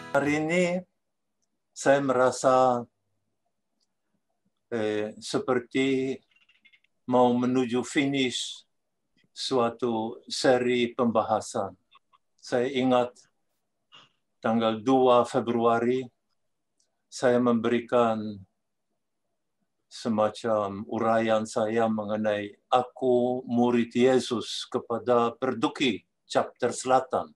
Hari ini saya merasa seperti mau menuju finish suatu seri pembahasan. Saya ingat tanggal 2 Februari saya memberikan semacam uraian saya mengenai aku murid Yesus kepada Perduki, chapter Selatan.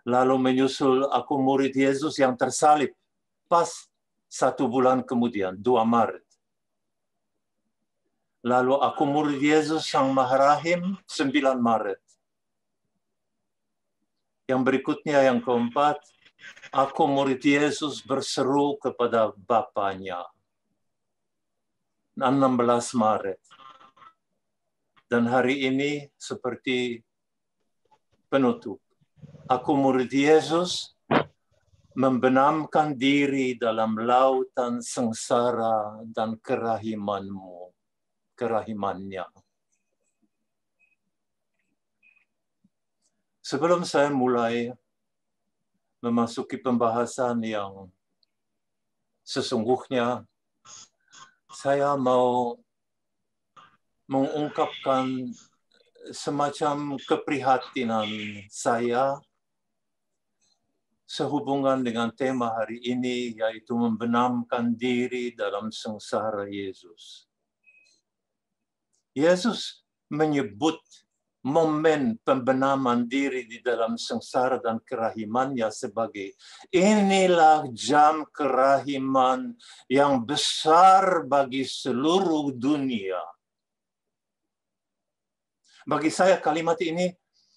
Lalu menyusul aku murid Yesus yang tersalib pas 1 bulan kemudian, 2 Maret. Lalu aku murid Yesus Sang Maharahim 9 Maret. Yang berikutnya yang keempat, aku murid Yesus berseru kepada Bapanya 16 Maret. Dan hari ini seperti penutup. Aku murid Yesus membenamkan diri dalam lautan sengsara dan kerahimannya. Sebelum saya mulai memasuki pembahasan yang sesungguhnya, saya mau mengungkapkan semacam keprihatinan saya sehubungan dengan tema hari ini, yaitu membenamkan diri dalam sengsara Yesus. Yesus menyebut momen pembenaman diri di dalam sengsara dan kerahimannya sebagai inilah jam kerahiman yang besar bagi seluruh dunia. Bagi saya kalimat ini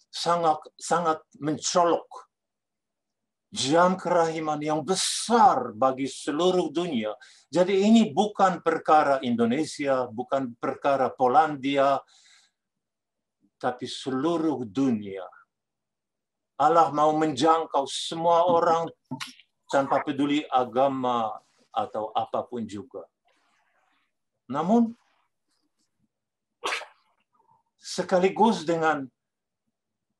sangat mencolok. Jam kerahiman yang besar bagi seluruh dunia. Jadi ini bukan perkara Indonesia, bukan perkara Polandia, tapi seluruh dunia. Allah mau menjangkau semua orang tanpa peduli agama atau apapun juga. Namun, sekaligus dengan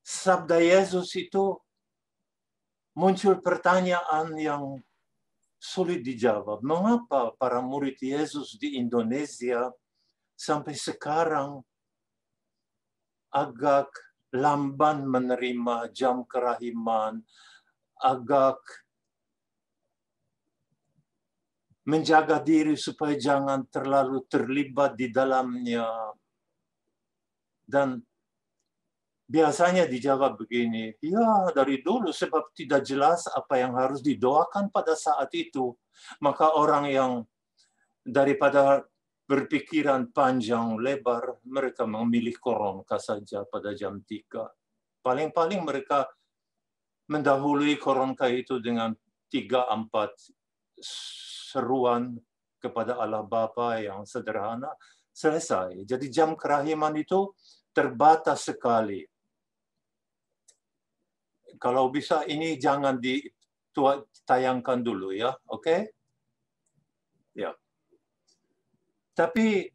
sabda Yesus itu, muncul pertanyaan yang sulit dijawab. Mengapa para murid Yesus di Indonesia sampai sekarang agak lamban menerima jam kerahiman, agak menjaga diri supaya jangan terlalu terlibat di dalamnya. Dan biasanya dijawab begini, ya dari dulu sebab tidak jelas apa yang harus didoakan pada saat itu. Maka orang yang daripada berpikiran panjang lebar, mereka memilih koronka saja pada jam 3. Paling-paling mereka mendahului koronka itu dengan 3-4 seruan kepada Allah Bapa yang sederhana, selesai. Jadi jam kerahiman itu terbatas sekali. Kalau bisa ini jangan ditayangkan dulu ya, oke? Ya. Tapi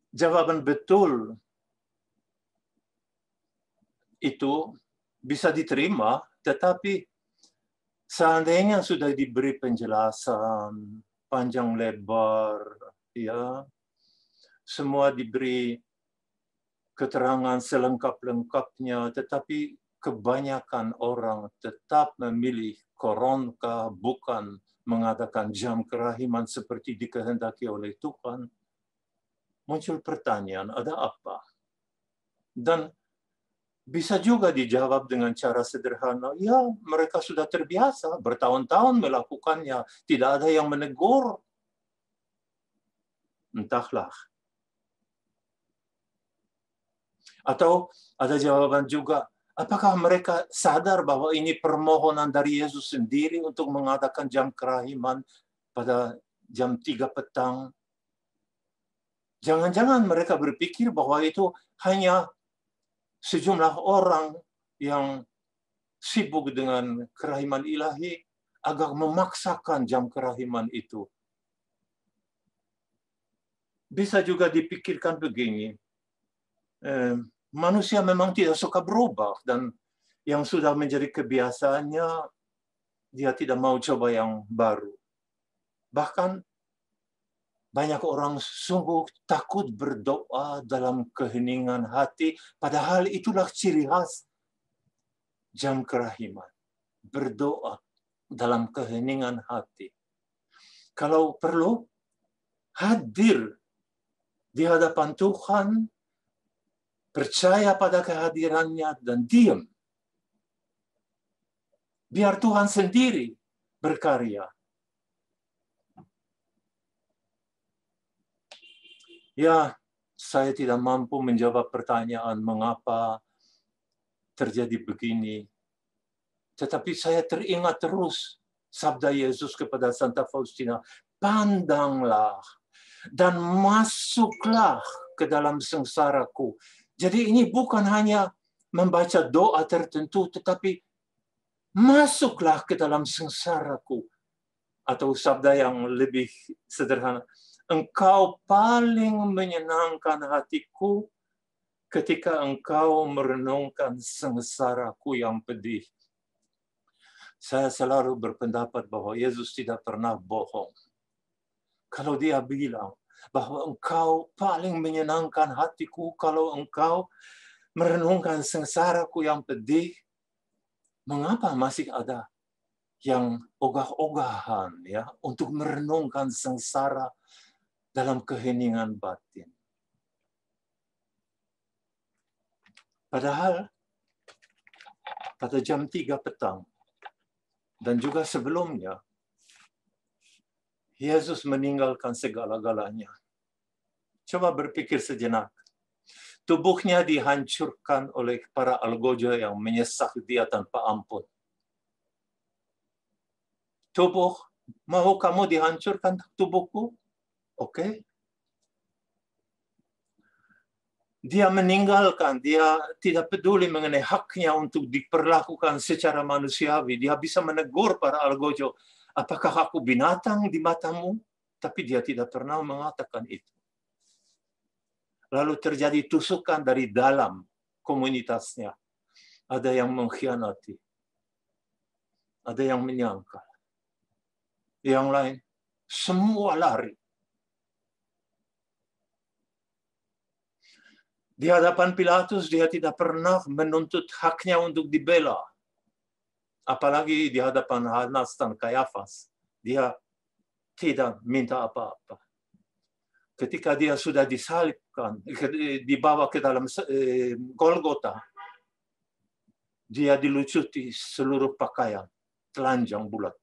jawaban betul itu bisa diterima, tetapi seandainya sudah diberi penjelasan panjang lebar, ya, semua diberi keterangan selengkap-lengkapnya, tetapi kebanyakan orang tetap memilih koronka bukan mengadakan jam kerahiman seperti dikehendaki oleh Tuhan. Muncul pertanyaan, ada apa? Dan bisa juga dijawab dengan cara sederhana, ya mereka sudah terbiasa, bertahun-tahun melakukannya, tidak ada yang menegur. Entahlah. Atau ada jawaban juga, apakah mereka sadar bahwa ini permohonan dari Yesus sendiri untuk mengadakan jam kerahiman pada jam 3 petang? Jangan-jangan mereka berpikir bahwa itu hanya sejumlah orang yang sibuk dengan kerahiman ilahi agak memaksakan jam kerahiman itu. Bisa juga dipikirkan begini, manusia memang tidak suka berubah, dan yang sudah menjadi kebiasaannya Dia tidak mau coba yang baru. Bahkan banyak orang sungguh takut berdoa dalam keheningan hati, padahal itulah ciri khas jam kerahiman. Berdoa dalam keheningan hati. Kalau perlu, hadir di hadapan Tuhan, percaya pada kehadirannya, dan diam. Biar Tuhan sendiri berkarya. Ya, saya tidak mampu menjawab pertanyaan mengapa terjadi begini. Tetapi saya teringat terus sabda Yesus kepada Santa Faustina, pandanglah dan masuklah ke dalam sengsaraku. Jadi ini bukan hanya membaca doa tertentu, tetapi masuklah ke dalam sengsaraku. Atau sabda yang lebih sederhana, engkau paling menyenangkan hatiku ketika engkau merenungkan sengsaraku yang pedih. Saya selalu berpendapat bahwa Yesus tidak pernah bohong. Kalau dia bilang bahwa engkau paling menyenangkan hatiku kalau engkau merenungkan sengsaraku yang pedih, mengapa masih ada yang ogah-ogahan ya untuk merenungkan sengsara dalam keheningan batin? Padahal pada jam 3 petang dan juga sebelumnya, Yesus meninggalkan segala-galanya. Coba berpikir sejenak. Tubuhnya dihancurkan oleh para algojo yang menyesak dia tanpa ampun. Tubuh, mau kamu dihancurkan tubuhku? Oke. Dia meninggalkan, dia tidak peduli mengenai haknya untuk diperlakukan secara manusiawi. Dia bisa menegur para algojo, apakah aku binatang di matamu? Tapi dia tidak pernah mengatakan itu. Lalu terjadi tusukan dari dalam komunitasnya. Ada yang mengkhianati. Ada yang menyangkal. Yang lain, semua lari. Di hadapan Pilatus, dia tidak pernah menuntut haknya untuk dibela. Apalagi di hadapan Hanas dan Kayafas, dia tidak minta apa-apa. Ketika dia sudah disalibkan, dibawa ke dalam Golgota, dia dilucuti seluruh pakaian, telanjang bulat.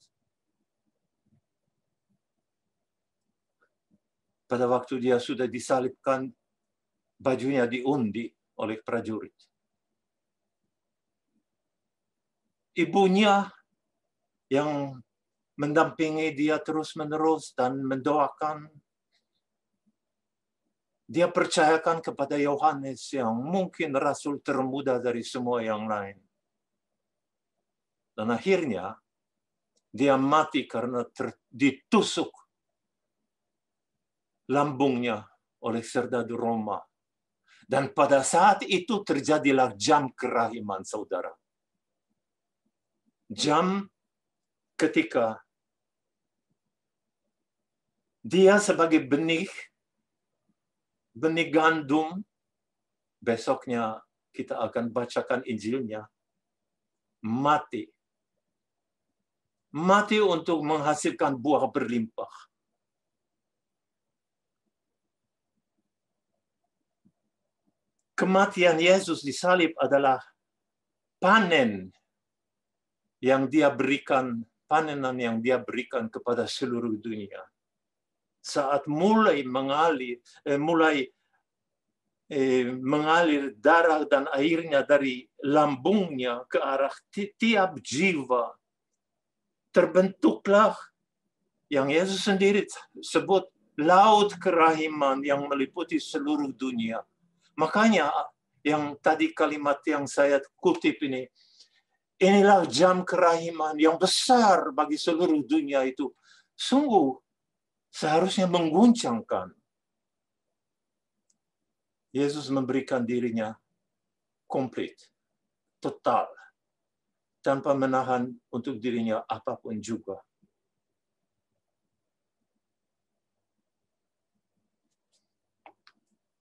Pada waktu dia sudah disalibkan, bajunya diundi oleh prajurit. Ibunya yang mendampingi dia terus-menerus dan mendoakan, dia percayakan kepada Yohanes yang mungkin rasul termuda dari semua yang lain. Dan akhirnya, dia mati karena ditusuk lambungnya oleh serdadu Roma. Dan pada saat itu terjadilah jam kerahiman, saudara. Jam ketika dia sebagai benih gandum, besoknya kita akan bacakan Injilnya, mati. Mati untuk menghasilkan buah berlimpah. Kematian Yesus disalib adalah panen yang dia berikan, panenan yang dia berikan kepada seluruh dunia. Saat mulai mengalir darah dan airnya dari lambungnya ke arah tiap jiwa, terbentuklah yang Yesus sendiri sebut laut kerahiman yang meliputi seluruh dunia. Makanya yang tadi kalimat yang saya kutip ini, inilah jam kerahiman yang besar bagi seluruh dunia itu. Sungguh seharusnya mengguncangkan. Yesus memberikan dirinya komplit, total. tanpa menahan untuk dirinya apapun juga.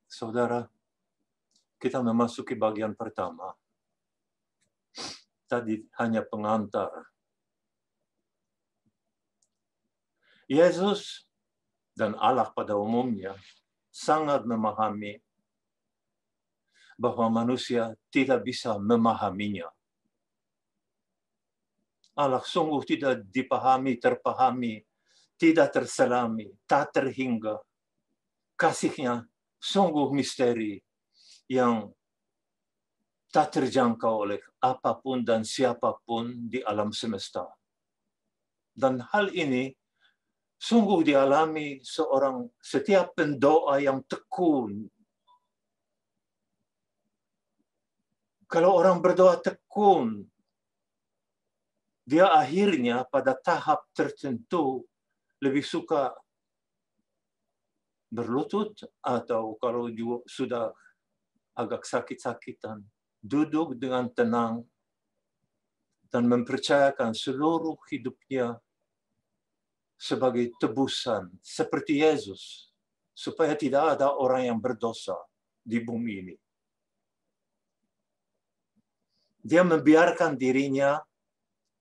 Saudara, kita memasuki bagian pertama. Tadi hanya pengantar. Yesus dan Allah pada umumnya sangat memahami bahwa manusia tidak bisa memahaminya. Allah sungguh tidak dipahami, terpahami, tidak terselami, tak terhingga. Kasih-Nya sungguh misteri yang tak terjangkau oleh apapun dan siapapun di alam semesta. Dan hal ini sungguh dialami setiap pendoa yang tekun. Kalau orang berdoa tekun, dia akhirnya pada tahap tertentu lebih suka berlutut, atau kalau juga sudah agak sakit-sakitan, duduk dengan tenang dan mempercayakan seluruh hidupnya sebagai tebusan, seperti Yesus, supaya tidak ada orang yang berdosa di bumi ini. Dia membiarkan dirinya,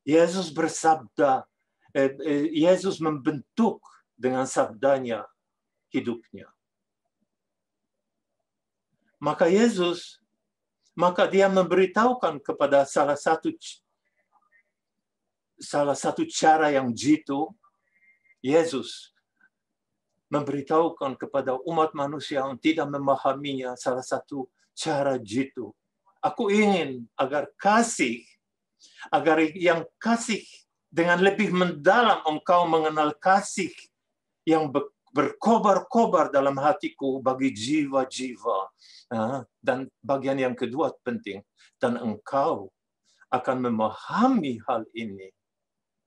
Yesus bersabda, Yesus membentuk dengan sabdanya hidupnya. Maka dia memberitahukan kepada salah satu cara yang jitu, Yesus memberitahukan kepada umat manusia yang tidak memahaminya salah satu cara jitu. Aku ingin agar yang kasih dengan lebih mendalam engkau mengenal kasih yang berkobar-kobar dalam hatiku bagi jiwa-jiwa. Dan bagian yang kedua penting, dan engkau akan memahami hal ini.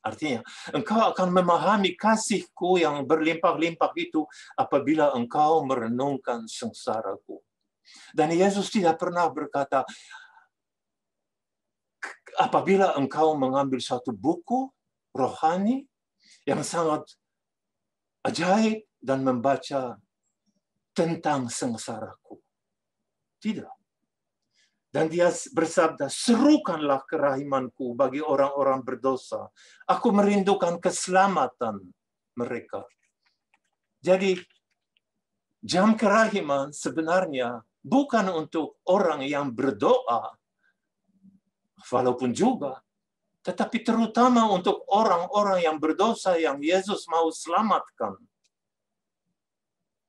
Artinya, engkau akan memahami kasihku yang berlimpah-limpah itu apabila engkau merenungkan sengsaraku. Dan Yesus tidak pernah berkata, apabila engkau mengambil suatu buku rohani yang sangat ajaib dan membaca tentang sengsaraku. Tidak. Dan dia bersabda, serukanlah kerahimanku bagi orang-orang berdosa. Aku merindukan keselamatan mereka. Jadi, jam kerahiman sebenarnya bukan untuk orang yang berdoa, walaupun juga, tetapi terutama untuk orang-orang yang berdosa yang Yesus mau selamatkan.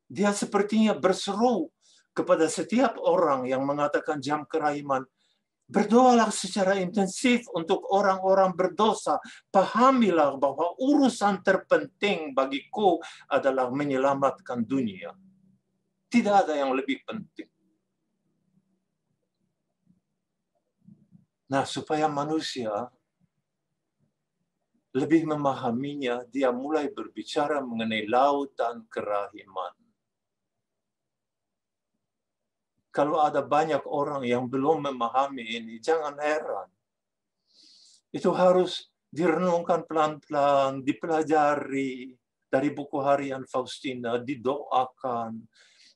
Dia sepertinya berseru kepada setiap orang yang mengatakan jam kerahiman, berdoalah secara intensif untuk orang-orang berdosa. Pahamilah bahwa urusan terpenting bagiku adalah menyelamatkan dunia. Tidak ada yang lebih penting. Nah, supaya manusia lebih memahaminya, dia mulai berbicara mengenai lautan kerahiman. Kalau ada banyak orang yang belum memahami ini, jangan heran. Itu harus direnungkan pelan-pelan, dipelajari dari buku harian Faustina, didoakan.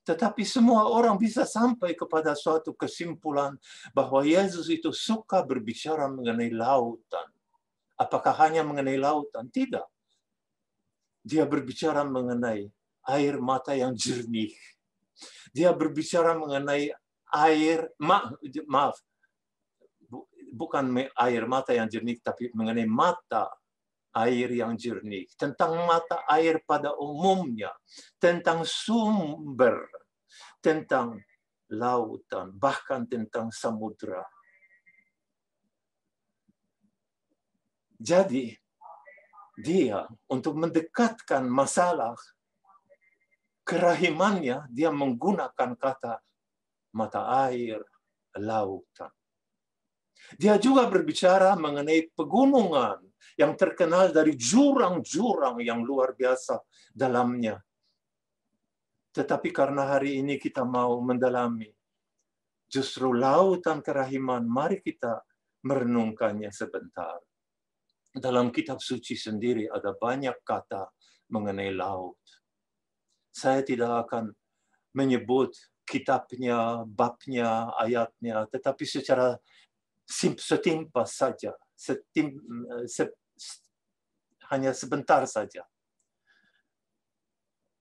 Tetapi semua orang bisa sampai kepada suatu kesimpulan bahwa Yesus itu suka berbicara mengenai lautan. Apakah hanya mengenai lautan? Tidak. Dia berbicara mengenai air mata yang jernih. Dia berbicara mengenai bukan air mata yang jernih, tapi mengenai mata air yang jernih. Tentang mata air pada umumnya. Tentang sumber. Tentang lautan. Bahkan tentang samudra. Jadi, dia untuk mendekatkan masalah kerahimannya, dia menggunakan kata mata air, lautan. Dia juga berbicara mengenai pegunungan yang terkenal dari jurang-jurang yang luar biasa dalamnya. Tetapi karena hari ini kita mau mendalami justru lautan kerahiman, mari kita merenungkannya sebentar. Dalam kitab suci sendiri ada banyak kata mengenai laut. Saya tidak akan menyebut kitabnya, babnya, ayatnya, tetapi secara setimpas saja, hanya sebentar saja.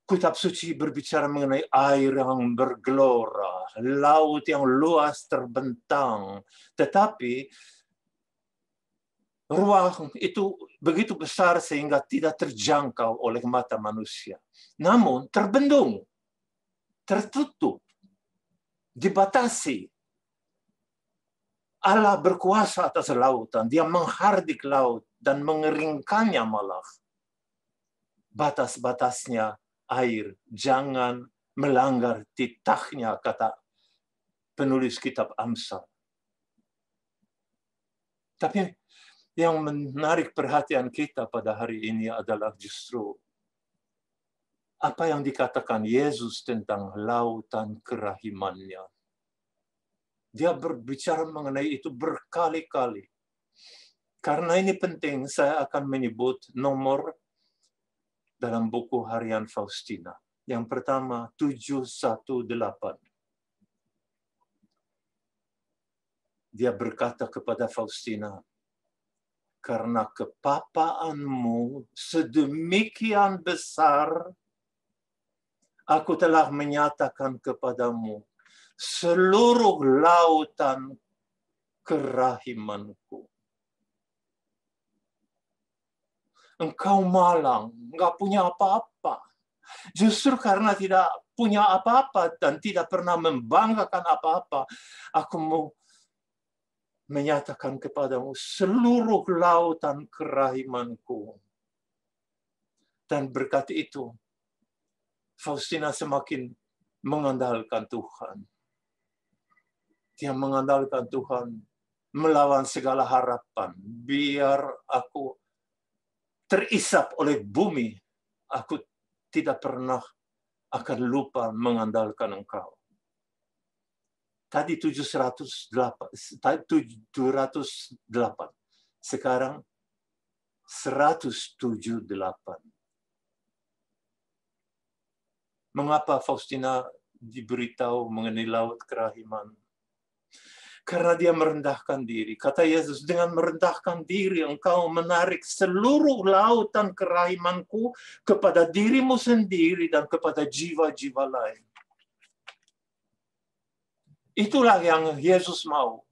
Kitab suci berbicara mengenai air yang bergelora, laut yang luas terbentang, tetapi ruang itu begitu besar sehingga tidak terjangkau oleh mata manusia. Namun terbendung, tertutup, dibatasi. Allah berkuasa atas lautan, dia menghardik laut dan mengeringkannya malah. Batas-batasnya air, jangan melanggar titahnya, kata penulis kitab Amsal. Tapi yang menarik perhatian kita pada hari ini adalah justru apa yang dikatakan Yesus tentang lautan kerahimannya. Dia berbicara mengenai itu berkali-kali. Karena ini penting, saya akan menyebut nomor dalam buku harian Faustina. Yang pertama, 718. Dia berkata kepada Faustina, karena kepapaanmu sedemikian besar, aku telah menyatakan kepadamu seluruh lautan kerahimanku. Engkau malang, enggak punya apa-apa. Justru karena tidak punya apa-apa dan tidak pernah membanggakan apa-apa, aku mau menyatakan kepadamu seluruh lautan kerahimanku. Dan berkat itu, Faustina semakin mengandalkan Tuhan. Dia mengandalkan Tuhan, melawan segala harapan. Biar aku terisap oleh bumi, aku tidak pernah akan lupa mengandalkan Engkau. Tadi 708, sekarang 178. Mengapa Faustina diberitahu mengenai laut kerahiman? Karena dia merendahkan diri. Kata Yesus, dengan merendahkan diri engkau menarik seluruh lautan kerahimanku kepada dirimu sendiri dan kepada jiwa-jiwa lain. Itulah yang Yesus mau.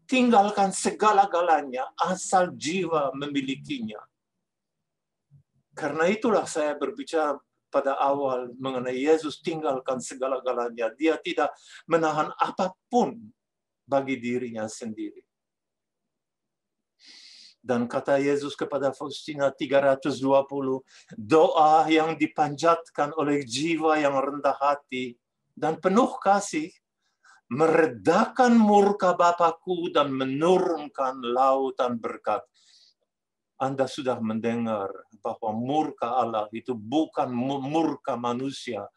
Tinggalkan segala-galanya asal jiwa memilikinya. Karena itulah saya berbicara pada awal mengenai Yesus tinggalkan segala-galanya. Dia tidak menahan apapun bagi dirinya sendiri. Dan kata Yesus kepada Faustina 320, doa yang dipanjatkan oleh jiwa yang rendah hati dan penuh kasih, meredakan murka Bapakku dan menurunkan lautan berkat. Anda sudah mendengar bahwa murka Allah itu bukan murka manusia.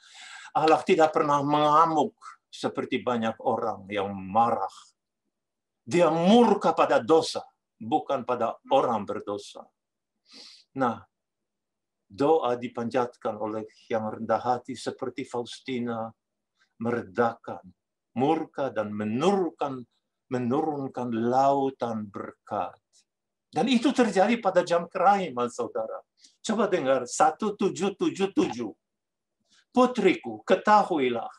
Allah tidak pernah mengamuk seperti banyak orang yang marah. Dia murka pada dosa, bukan pada orang berdosa. Nah, doa dipanjatkan oleh yang rendah hati seperti Faustina, meredakan murka dan menurunkan lautan berkat. Dan itu terjadi pada jam kerahiman, saudara. Coba dengar 1777. Putriku, ketahuilah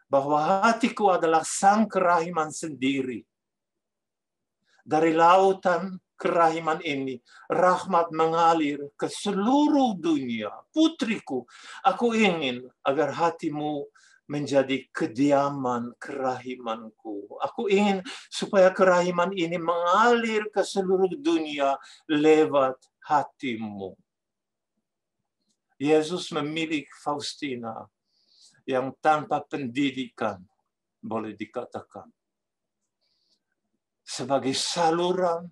bahwa hatiku adalah sang kerahiman sendiri. Dari lautan kerahiman ini, rahmat mengalir ke seluruh dunia. Putriku, aku ingin agar hatimu menjadi kediaman kerahimanku. Aku ingin supaya kerahiman ini mengalir ke seluruh dunia lewat hatimu. Yesus memilih Faustina yang tanpa pendidikan, boleh dikatakan. Sebagai saluran,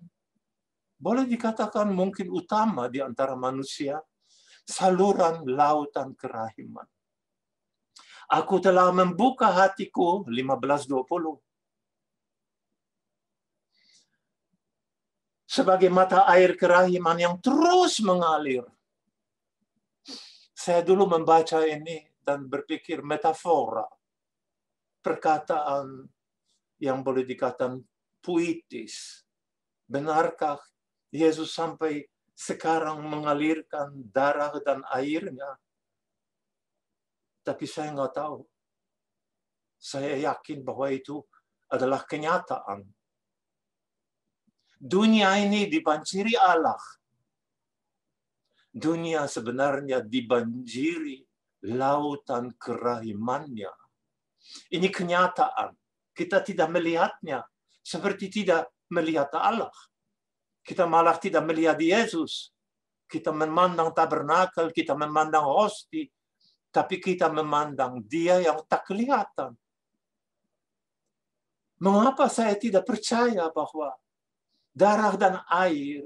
boleh dikatakan mungkin utama di antara manusia, saluran lautan kerahiman. Aku telah membuka hatiku, 15:20. sebagai mata air kerahiman yang terus mengalir. Saya dulu membaca ini dan berpikir metafora, perkataan yang boleh dikatakan puitis. Benarkah Yesus sampai sekarang mengalirkan darah dan airnya? Tapi saya nggak tahu. Saya yakin bahwa itu adalah kenyataan. Dunia ini dibanjiri Allah. Dunia sebenarnya dibanjiri lautan kerahimannya. Ini kenyataan. Kita tidak melihatnya seperti tidak melihat Allah. Kita malah tidak melihat Yesus. Kita memandang tabernakel, kita memandang hosti, tapi kita memandang Dia yang tak kelihatan. Mengapa saya tidak percaya bahwa darah dan air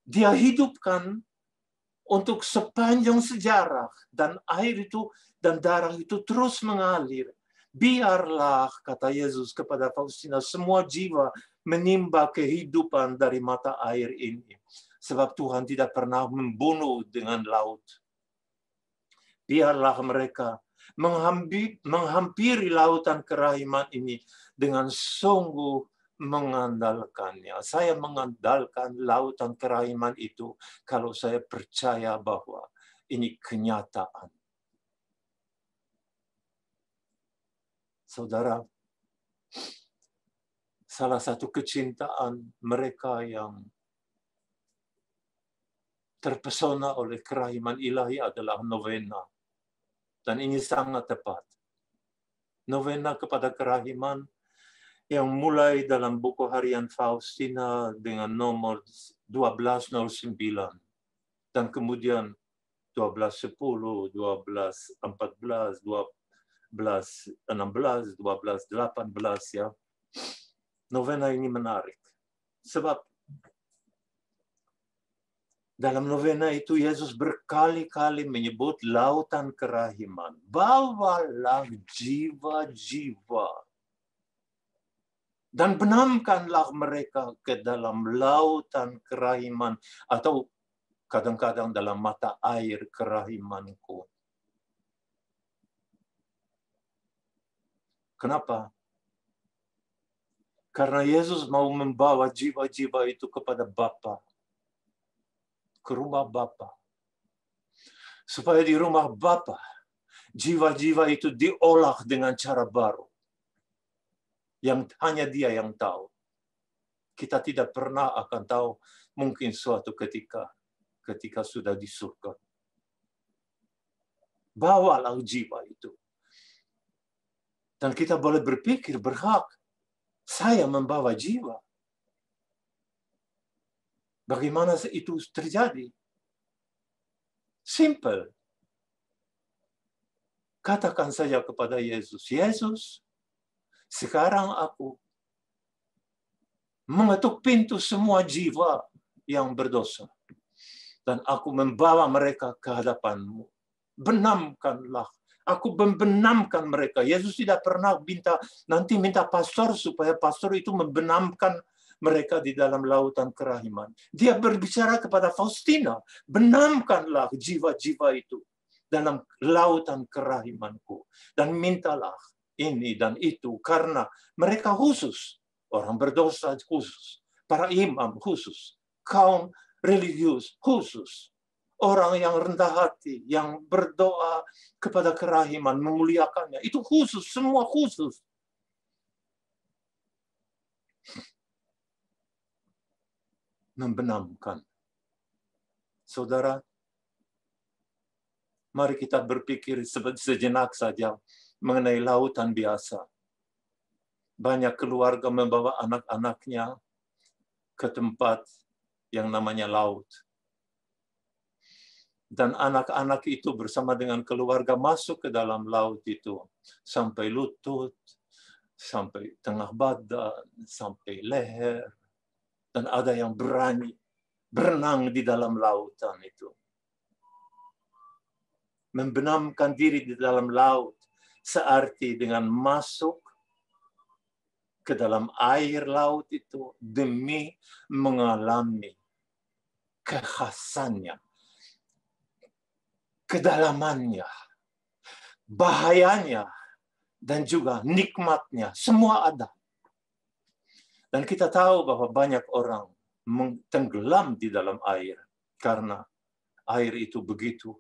Dia hidupkan untuk sepanjang sejarah, dan air itu dan darah itu terus mengalir. Biarlah, kata Yesus kepada Faustina, semua jiwa menimba kehidupan dari mata air ini. Sebab Tuhan tidak pernah membunuh dengan laut. Biarlah mereka menghampiri lautan kerahiman ini dengan sungguh mengandalkannya. Saya mengandalkan lautan kerahiman itu kalau saya percaya bahwa ini kenyataan. Saudara, salah satu kecintaan mereka yang terpesona oleh kerahiman ilahi adalah novena. Dan ini sangat tepat. Novena kepada kerahiman yang mulai dalam buku harian Faustina dengan nomor 1209. Dan kemudian 1210, 1214, 1216, 1218 ya. Novena ini menarik. Sebab dalam novena itu Yesus berkali-kali menyebut lautan kerahiman. Bawalah jiwa-jiwa dan benamkanlah mereka ke dalam lautan kerahiman, atau kadang-kadang dalam mata air kerahimanku. Kenapa? Karena Yesus mau membawa jiwa-jiwa itu kepada Bapa, ke rumah Bapa. Supaya di rumah Bapa, jiwa-jiwa itu diolah dengan cara baru. Yang hanya Dia yang tahu. Kita tidak pernah akan tahu, mungkin suatu ketika sudah di surga. Bawalah jiwa itu. Dan kita boleh berpikir, berhak, saya membawa jiwa. Bagaimana itu terjadi? Simple. Katakan saja kepada Yesus, Yesus, sekarang aku mengetuk pintu semua jiwa yang berdosa. Dan aku membawa mereka ke hadapan-Mu. Benamkanlah. Aku membenamkan mereka. Yesus tidak pernah minta pastor supaya pastor itu membenamkan mereka di dalam lautan kerahiman. Dia berbicara kepada Faustina, benamkanlah jiwa-jiwa itu dalam lautan kerahimanku. Dan mintalah ini dan itu, karena mereka khusus. Orang berdosa khusus. Para imam khusus. Kaum religius khusus. Orang yang rendah hati, yang berdoa kepada kerahiman, memuliakannya. Itu khusus, semua khusus. Membenamkan. Saudara, mari kita berpikir sejenak saja mengenai lautan biasa. Banyak keluarga membawa anak-anaknya ke tempat yang namanya laut. Dan anak-anak itu bersama dengan keluarga masuk ke dalam laut itu. Sampai lutut, sampai tengah badan, sampai leher. Dan ada yang berani berenang di dalam lautan itu. Membenamkan diri di dalam laut searti dengan masuk ke dalam air laut itu demi mengalami kekhasannya, kedalamannya, bahayanya, dan juga nikmatnya. Semua ada. Dan kita tahu bahwa banyak orang tenggelam di dalam air karena air itu begitu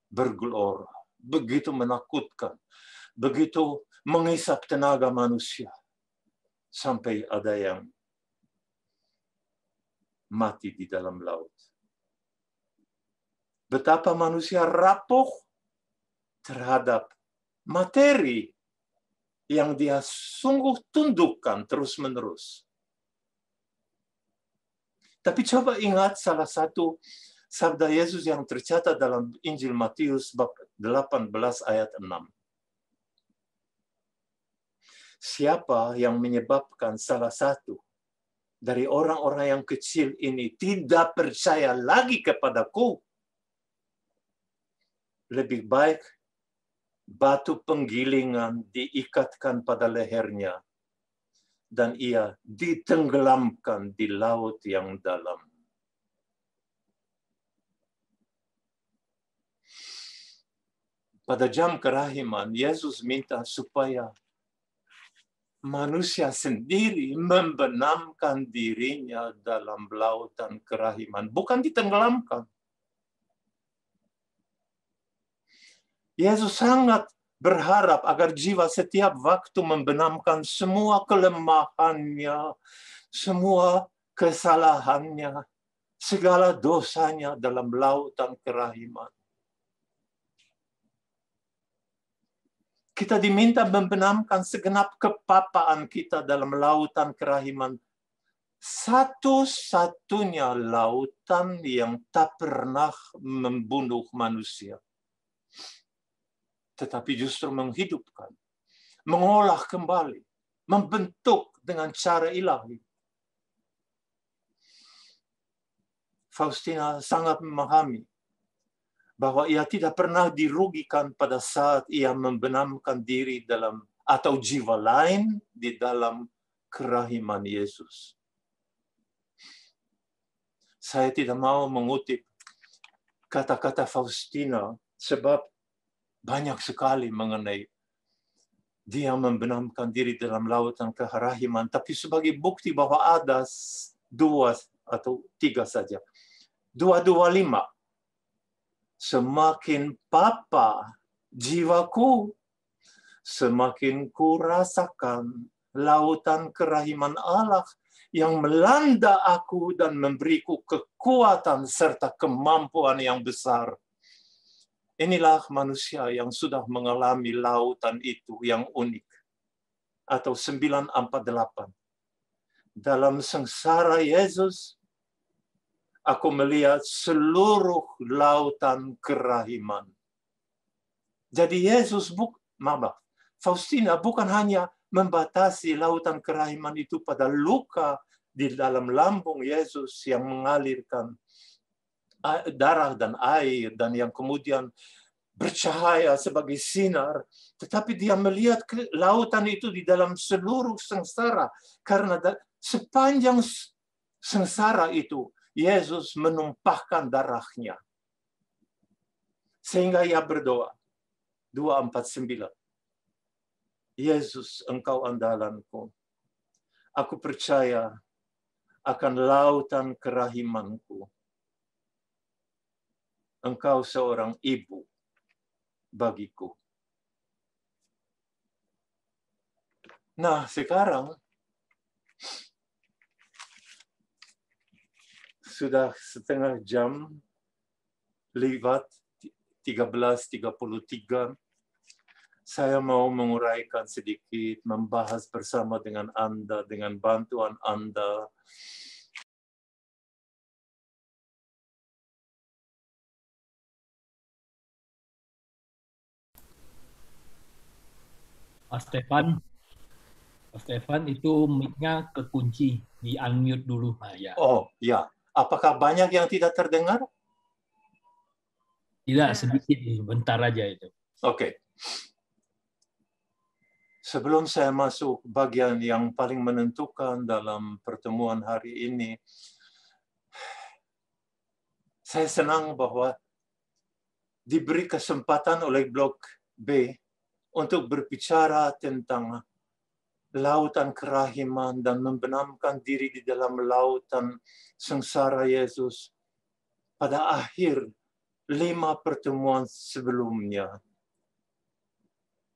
bergelora, begitu menakutkan, begitu menghisap tenaga manusia, sampai ada yang mati di dalam laut. Betapa manusia rapuh terhadap materi yang dia sungguh tundukkan terus-menerus. Tapi coba ingat salah satu sabda Yesus yang tercatat dalam Injil Matius bab 18 ayat 6. Siapa yang menyebabkan salah satu dari orang-orang yang kecil ini tidak percaya lagi kepadaku, lebih baik batu penggilingan diikatkan pada lehernya dan ia ditenggelamkan di laut yang dalam. Pada jam kerahiman, Yesus minta supaya manusia sendiri membenamkan dirinya dalam lautan kerahiman, bukan ditenggelamkan. Yesus sangat berharap agar jiwa setiap waktu membenamkan semua kelemahannya, semua kesalahannya, segala dosanya dalam lautan kerahiman. Kita diminta membenamkan segenap kepapaan kita dalam lautan kerahiman. Satu-satunya lautan yang tak pernah membunuh manusia, tetapi justru menghidupkan, mengolah kembali, membentuk dengan cara ilahi. Faustina sangat memahami bahwa ia tidak pernah dirugikan pada saat ia membenamkan diri dalam atau jiwa lain di dalam kerahiman Yesus. Saya tidak mau mengutip kata-kata Faustina sebab banyak sekali mengenai dia membenamkan diri dalam lautan kerahiman, tapi sebagai bukti bahwa ada 2 atau 3 saja. 225. Semakin papa jiwaku, semakin ku rasakan lautan kerahiman Allah yang melanda aku dan memberiku kekuatan serta kemampuan yang besar. Inilah manusia yang sudah mengalami lautan itu yang unik. Atau 948. Dalam sengsara Yesus, aku melihat seluruh lautan kerahiman. Jadi Yesus, Faustina bukan hanya membatasi lautan kerahiman itu pada luka di dalam lambung Yesus yang mengalirkan darah dan air dan yang kemudian bercahaya sebagai sinar, tetapi dia melihat lautan itu di dalam seluruh sengsara, karena sepanjang sengsara itu Yesus menumpahkan darahnya. Sehingga ia berdoa, 249. Yesus, engkau andalanku. Aku percaya akan lautan kerahimanku. Engkau seorang ibu bagiku. Nah, sekarang sudah setengah jam lewat 13:33. Saya mau menguraikan sedikit, membahas bersama dengan Anda, dengan bantuan Anda. Mas Stefan itu mic-nya kekunci, di unmute dulu. Nah, ya. Oh, ya. Apakah banyak yang tidak terdengar? Tidak, sedikit, bentar aja itu. Oke. Sebelum saya masuk bagian yang paling menentukan dalam pertemuan hari ini, saya senang bahwa diberi kesempatan oleh Blok B untuk berbicara tentang lautan kerahiman dan membenamkan diri di dalam lautan sengsara Yesus pada akhir 5 pertemuan sebelumnya.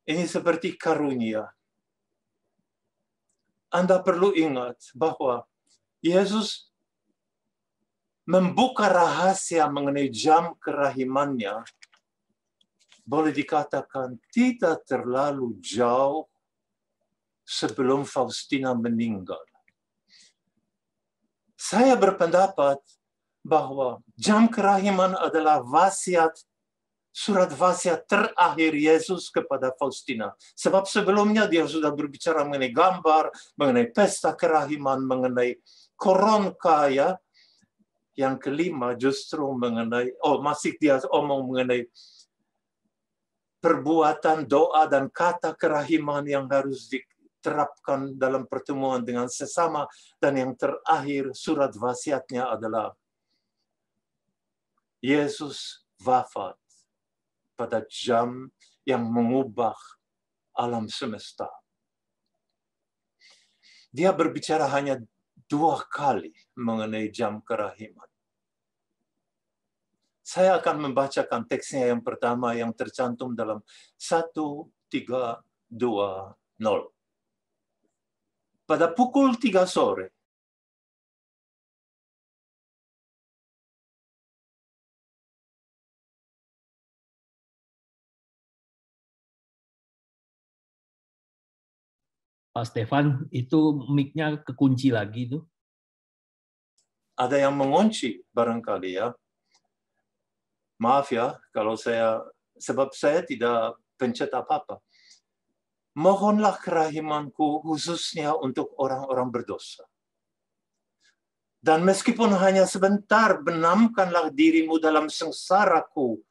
Ini seperti karunia. Anda perlu ingat bahwa Yesus membuka rahasia mengenai jam kerahimannya, boleh dikatakan tidak terlalu jauh sebelum Faustina meninggal. Saya berpendapat bahwa jam kerahiman adalah surat wasiat terakhir Yesus kepada Faustina. Sebab sebelumnya dia sudah berbicara mengenai gambar, mengenai pesta kerahiman, mengenai koron kaya. Yang kelima justru mengenai, masih dia omong mengenai perbuatan, doa, dan kata kerahiman yang harus diterapkan dalam pertemuan dengan sesama. Dan yang terakhir surat wasiatnya adalah Yesus wafat pada jam yang mengubah alam semesta. Dia berbicara hanya 2 kali mengenai jam kerahiman. Saya akan membacakan teksnya yang pertama yang tercantum dalam 1:3:20. Pada pukul 3 sore, Pak Stefan, itu mic-nya kekunci lagi tuh. ada yang mengunci barangkali ya. Maaf ya kalau sebab saya tidak pencet apa-apa. Mohonlah kerahimanku khususnya untuk orang-orang berdosa. Dan meskipun hanya sebentar, benamkanlah dirimu dalam sengsaraku,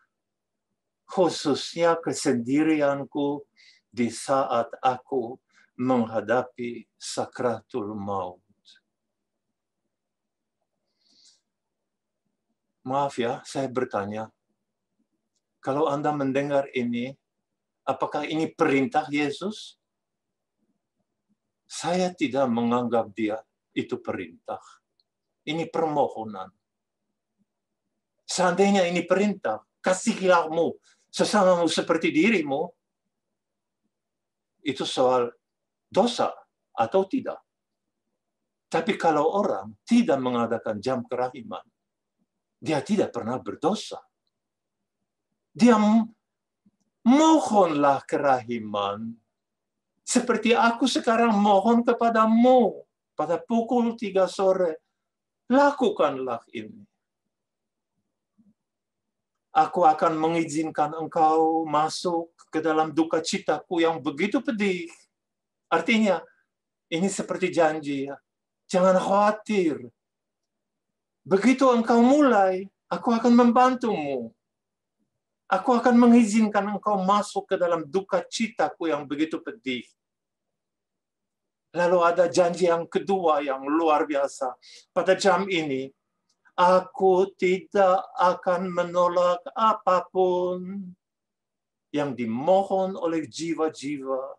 khususnya kesendirianku di saat aku menghadapi sakratul maut. Maaf ya, saya bertanya, kalau Anda mendengar ini, apakah ini perintah Yesus? Saya tidak menganggap dia itu perintah. Ini permohonan. Seandainya ini perintah, kasihilahmu sesamamu seperti dirimu, itu soal dosa atau tidak. Tapi kalau orang tidak mengadakan jam kerahiman, dia tidak pernah berdosa. Dia mohonlah kerahiman. Seperti aku sekarang mohon kepadamu pada pukul 3 sore. Lakukanlah ini. Aku akan mengizinkan engkau masuk ke dalam duka citaku yang begitu pedih. Artinya, ini seperti janji ya. Jangan khawatir. Begitu engkau mulai, aku akan membantumu. Aku akan mengizinkan engkau masuk ke dalam duka citaku yang begitu pedih. Lalu ada janji yang kedua yang luar biasa. Pada jam ini, aku tidak akan menolak apapun yang dimohon oleh jiwa-jiwa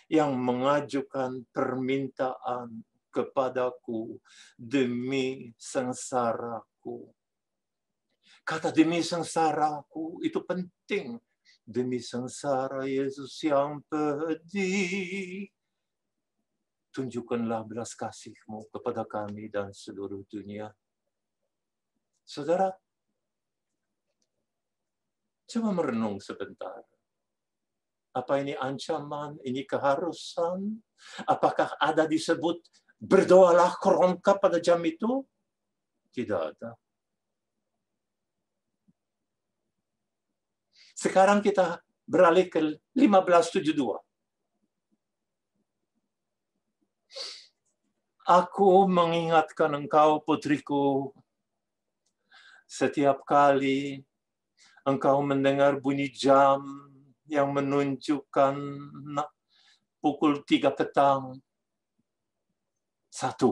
yang mengajukan permintaan kepadaku demi sengsaraku. Kata demi sengsaraku itu penting. Demi sengsara Yesus yang pedih. Tunjukkanlah belas kasih-Mu kepada kami dan seluruh dunia. Saudara, coba merenung sebentar. Apa ini ancaman? Ini keharusan? Apakah ada disebut berdoalah korongka pada jam itu? Tidak ada. Sekarang kita beralih ke 15:72. Aku mengingatkan engkau, putriku, setiap kali engkau mendengar bunyi jam yang menunjukkan pukul 3 petang. 1.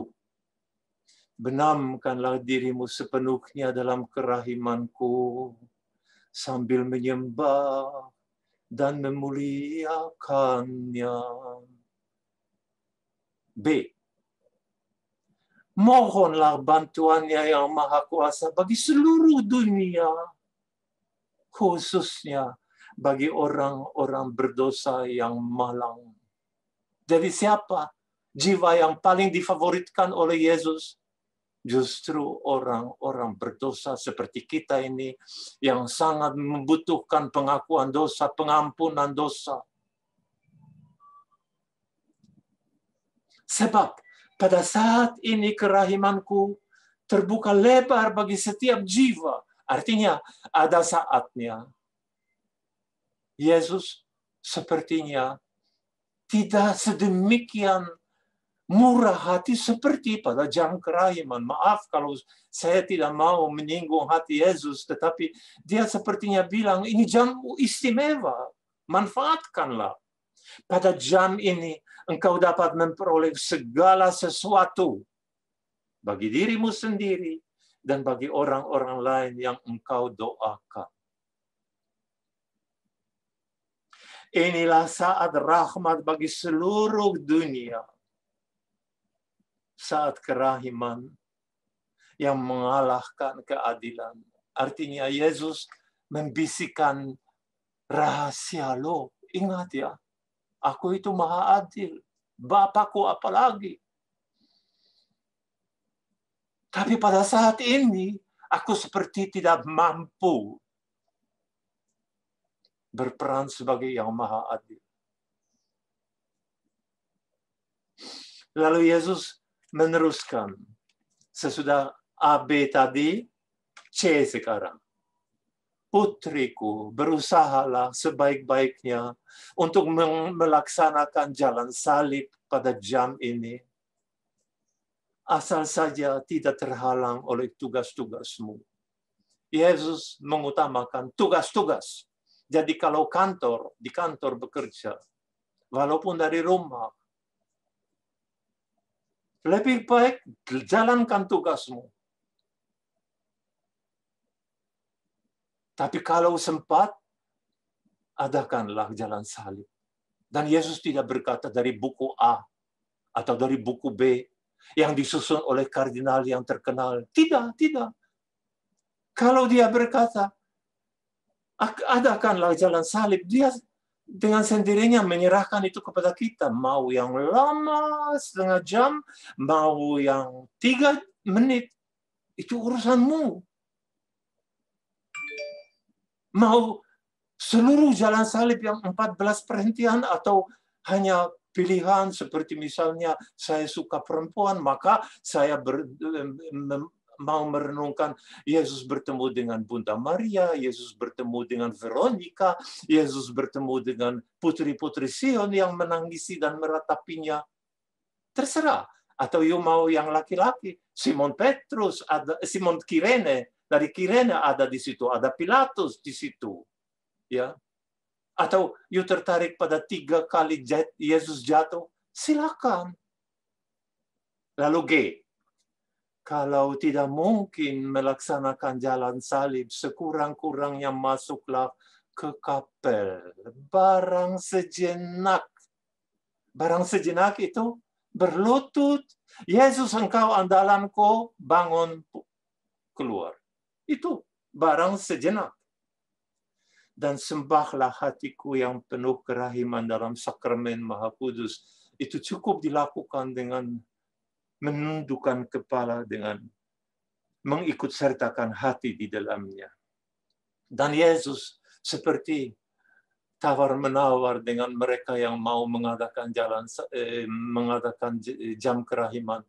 Benamkanlah dirimu sepenuhnya dalam kerahimanku, sambil menyembah dan memuliakannya. B. Mohonlah bantuannya yang maha kuasa bagi seluruh dunia, khususnya bagi orang-orang berdosa yang malang. Jadi siapa jiwa yang paling difavoritkan oleh Yesus? Justru orang-orang berdosa seperti kita ini yang sangat membutuhkan pengakuan dosa, pengampunan dosa. Sebab pada saat ini kerahimanku terbuka lebar bagi setiap jiwa. Artinya ada saatnya Yesus sepertinya tidak sedemikian murah hati seperti pada jam kerahiman. Maaf kalau saya tidak mau menyinggung hati Yesus, tetapi dia sepertinya bilang, ini jam istimewa, manfaatkanlah. Pada jam ini engkau dapat memperoleh segala sesuatu bagi dirimu sendiri dan bagi orang-orang lain yang engkau doakan. Inilah saat rahmat bagi seluruh dunia. Saat kerahiman yang mengalahkan keadilan. Artinya Yesus membisikkan rahasia lo. Ingat ya, aku itu maha adil. Bapakku apalagi. Tapi pada saat ini, aku seperti tidak mampu berperan sebagai yang maha adil. Lalu Yesus meneruskan. Sesudah A, B tadi, C sekarang. Putriku, berusahalah sebaik-baiknya untuk melaksanakan jalan salib pada jam ini. Asal saja tidak terhalang oleh tugas-tugasmu. Yesus mengutamakan tugas-tugas. Jadi kalau di kantor bekerja, walaupun dari rumah, lebih baik jalankan tugasmu. Tapi kalau sempat, adakanlah jalan salib. Dan Yesus tidak berkata dari buku A atau dari buku B yang disusun oleh kardinal yang terkenal. Tidak, tidak. Kalau dia berkata, adakanlah jalan salib, dia dengan sendirinya menyerahkan itu kepada kita. Mau yang lama, setengah jam, mau yang 3 menit, itu urusanmu. Mau seluruh jalan salib yang 14 perhentian atau hanya pilihan seperti misalnya saya suka perempuan, maka saya mau merenungkan Yesus bertemu dengan Bunda Maria, Yesus bertemu dengan Veronica, Yesus bertemu dengan putri-putri Sion yang menangisi dan meratapinya. Terserah. Atau mau yang laki-laki, Simon Petrus, ada Simon Kirene, dari Kirene ada di situ, ada Pilatus di situ. Ya. Atau tertarik pada 3 kali Yesus jatuh, silakan. Lalu G. Kalau tidak mungkin melaksanakan jalan salib, sekurang-kurangnya masuklah ke kapel. Barang sejenak. Barang sejenak itu berlutut. Yesus engkau andalanku, bangun keluar. Itu barang sejenak. Dan sembahlah hatiku yang penuh kerahiman dalam sakramen Maha Kudus. Itu cukup dilakukan dengan menundukkan kepala, dengan mengikut sertakan hati di dalamnya. Dan Yesus seperti tawar-menawar dengan mereka yang mau mengadakan jam kerahiman.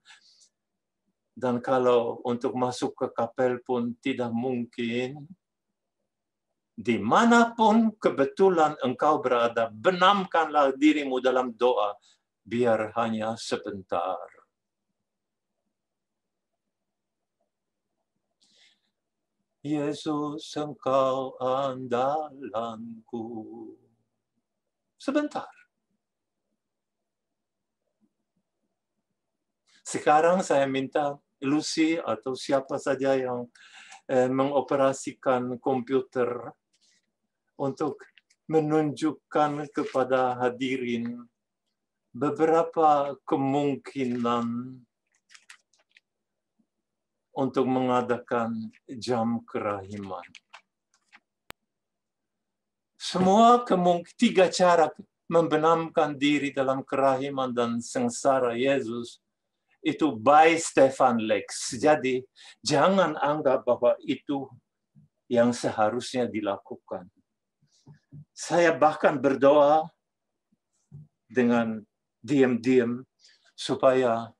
Dan kalau untuk masuk ke kapel pun tidak mungkin, dimanapun kebetulan engkau berada, benamkanlah dirimu dalam doa, biar hanya sebentar. Yesus, engkau andalanku. Sebentar. Sekarang saya minta Lucy atau siapa saja yang mengoperasikan komputer untuk menunjukkan kepada hadirin beberapa kemungkinan untuk mengadakan jam kerahiman. Semua tiga cara membenamkan diri dalam kerahiman dan sengsara Yesus itu by Stefan Lex. Jadi jangan anggap bahwa itu yang seharusnya dilakukan. Saya bahkan berdoa dengan diam-diam supaya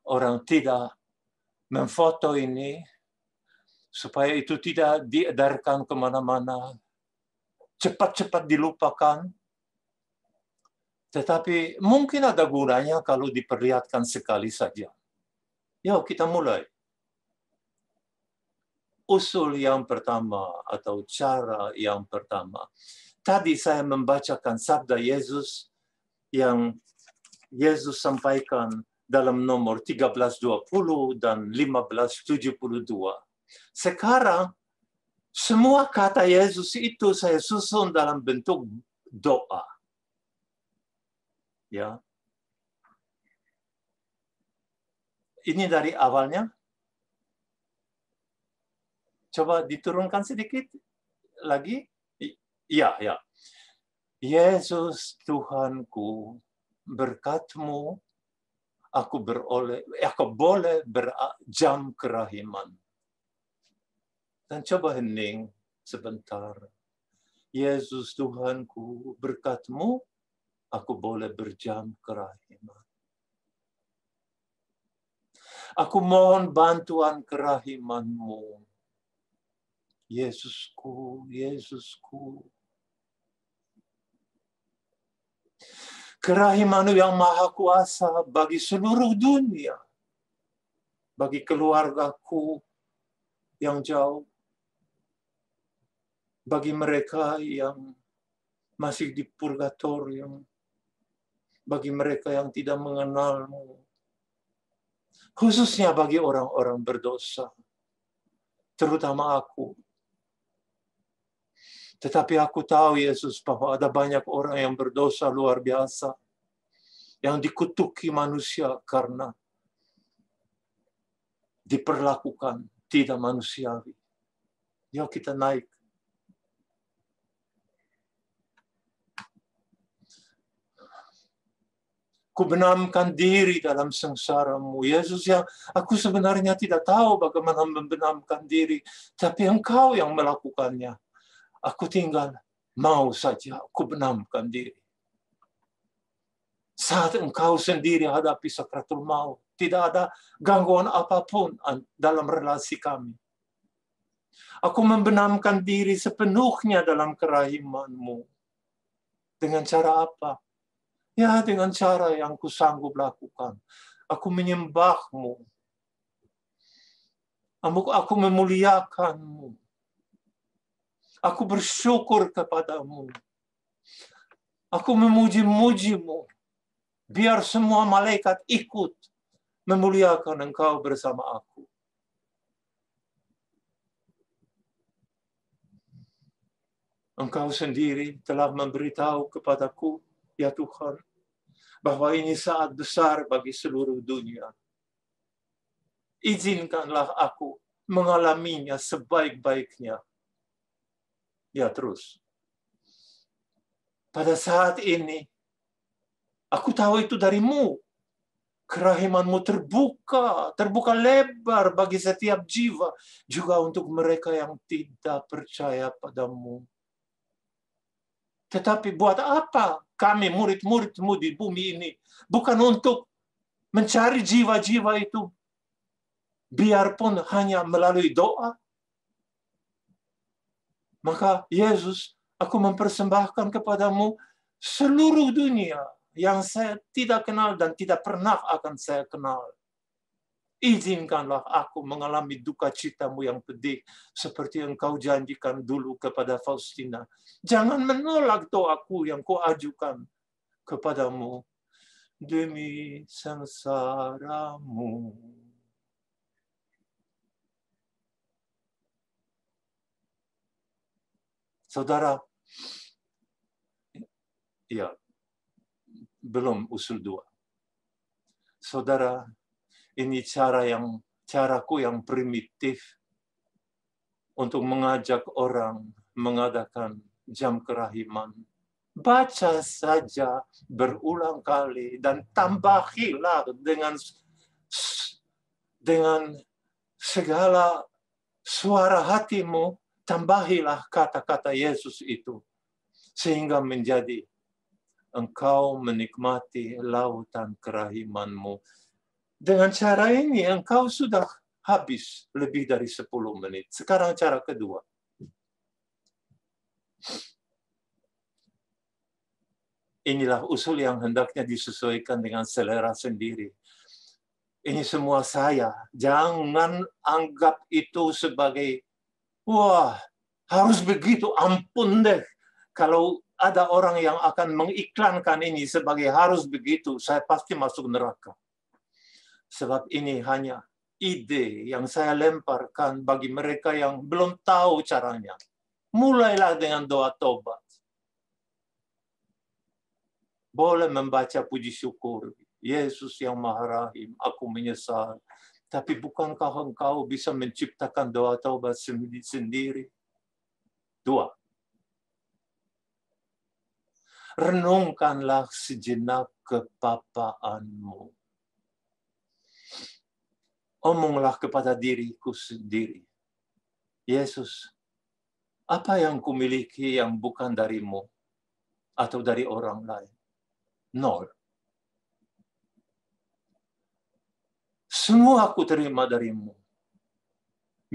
orang tidak memfoto ini, supaya itu tidak diedarkan kemana-mana, cepat-cepat dilupakan. Tetapi mungkin ada gunanya kalau diperlihatkan sekali saja. Yuk kita mulai. Usul yang pertama atau cara yang pertama. Tadi saya membacakan sabda Yesus yang Yesus sampaikan dalam nomor 1320 dan 1572. Sekarang semua kata Yesus itu saya susun dalam bentuk doa. Ya. Ini dari awalnya. Coba diturunkan sedikit lagi. Ya, ya. Yesus Tuhanku, berkat-Mu aku boleh berjam kerahiman. Dan coba hening sebentar. Yesus Tuhanku, berkat-Mu aku boleh berjam kerahiman. Aku mohon bantuan kerahiman-Mu. Yesusku, Yesusku. Kerahiman-Mu yang maha kuasa bagi seluruh dunia. Bagi keluargaku yang jauh. Bagi mereka yang masih di purgatorium. Bagi mereka yang tidak mengenal-Mu. Khususnya bagi orang-orang berdosa. Terutama aku. Tetapi aku tahu, Yesus, bahwa ada banyak orang yang berdosa luar biasa. Yang dikutuki manusia karena diperlakukan tidak manusiawi. Yuk kita naik. Ku benamkan diri dalam sengsara-Mu. Yesus, yang aku sebenarnya tidak tahu bagaimana membenamkan diri. Tapi Engkau yang melakukannya. Aku tinggal mau saja aku benamkan diri. Saat Engkau sendiri hadapi sakratul maut, tidak ada gangguan apapun dalam relasi kami. Aku membenamkan diri sepenuhnya dalam kerahiman-Mu. Dengan cara apa? Ya, dengan cara yang kusanggup lakukan. Aku menyembah-Mu. Aku memuliakan-Mu. Aku bersyukur kepada-Mu. Aku memuji-muji-Mu. Biar semua malaikat ikut memuliakan Engkau bersama aku. Engkau sendiri telah memberitahu kepadaku, ya Tuhan, bahwa ini saat besar bagi seluruh dunia. Izinkanlah aku mengalaminya sebaik-baiknya. Ya terus. Pada saat ini, aku tahu itu dari-Mu. Kerahiman-Mu terbuka lebar bagi setiap jiwa, juga untuk mereka yang tidak percaya pada-Mu. Tetapi buat apa kami murid-murid-Mu di bumi ini? Bukan untuk mencari jiwa-jiwa itu, biarpun hanya melalui doa. Maka Yesus, aku mempersembahkan kepadamu seluruh dunia yang saya tidak kenal dan tidak pernah akan saya kenal. Izinkanlah aku mengalami duka cita-Mu yang pedih, seperti Engkau janjikan dulu kepada Faustina. Jangan menolak doaku yang Kau ajukan kepadamu. demi sengsaramu. Saudara, ya, belum usul 2. Saudara, ini caraku yang primitif untuk mengajak orang mengadakan jam kerahiman. Baca saja berulang kali dan tambahilah dengan segala suara hatimu, tambahilah kata-kata Yesus itu sehingga menjadi engkau menikmati lautan kerahimanmu. Dengan cara ini engkau sudah habis lebih dari 10 menit. Sekarang cara kedua. Inilah usul yang hendaknya disesuaikan dengan selera sendiri. Ini semua saya. Jangan anggap itu sebagai, wah, harus begitu, ampun deh. Kalau ada orang yang akan mengiklankan ini sebagai harus begitu, saya pasti masuk neraka. Sebab ini hanya ide yang saya lemparkan bagi mereka yang belum tahu caranya. Mulailah dengan doa tobat. Boleh membaca puji syukur. Yesus yang Maha Rahim, aku menyesal. Tapi bukankah engkau bisa menciptakan doa taubat sendiri? 2. Renungkanlah sejenak kepapaanmu. Omonglah kepada diriku sendiri. Yesus, apa yang kumiliki yang bukan darimu atau dari orang lain? 0. Semua aku terima darimu.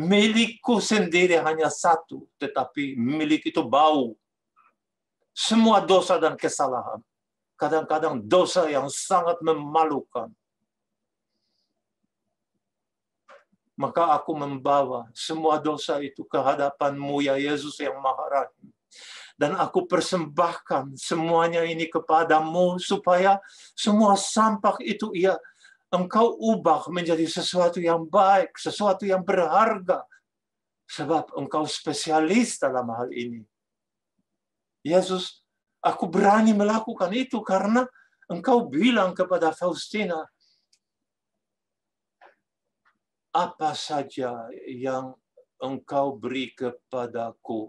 Milikku sendiri hanya 1, tetapi milik itu bau. Semua dosa dan kesalahan. Kadang-kadang dosa yang sangat memalukan. Maka aku membawa semua dosa itu ke hadapan-Mu, ya Yesus yang Maha Rahim. Dan aku persembahkan semuanya ini kepadamu supaya semua sampah itu Engkau ubah menjadi sesuatu yang baik, sesuatu yang berharga. Sebab Engkau spesialis dalam hal ini. Yesus, aku berani melakukan itu karena Engkau bilang kepada Faustina, apa saja yang Engkau beri kepadaku,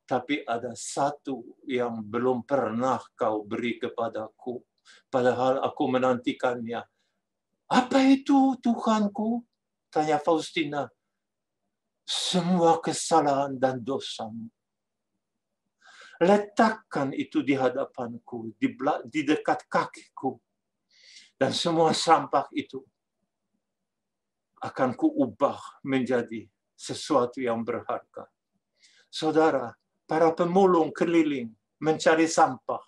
tapi ada satu yang belum pernah Kau beri kepadaku, padahal aku menantikannya. Apa itu, Tuhanku? Tanya Faustina. Semua kesalahan dan dosamu. Letakkan itu di hadapanku, di dekat kakiku. Dan semua sampah itu akan kuubah menjadi sesuatu yang berharga. Saudara, para pemulung keliling mencari sampah.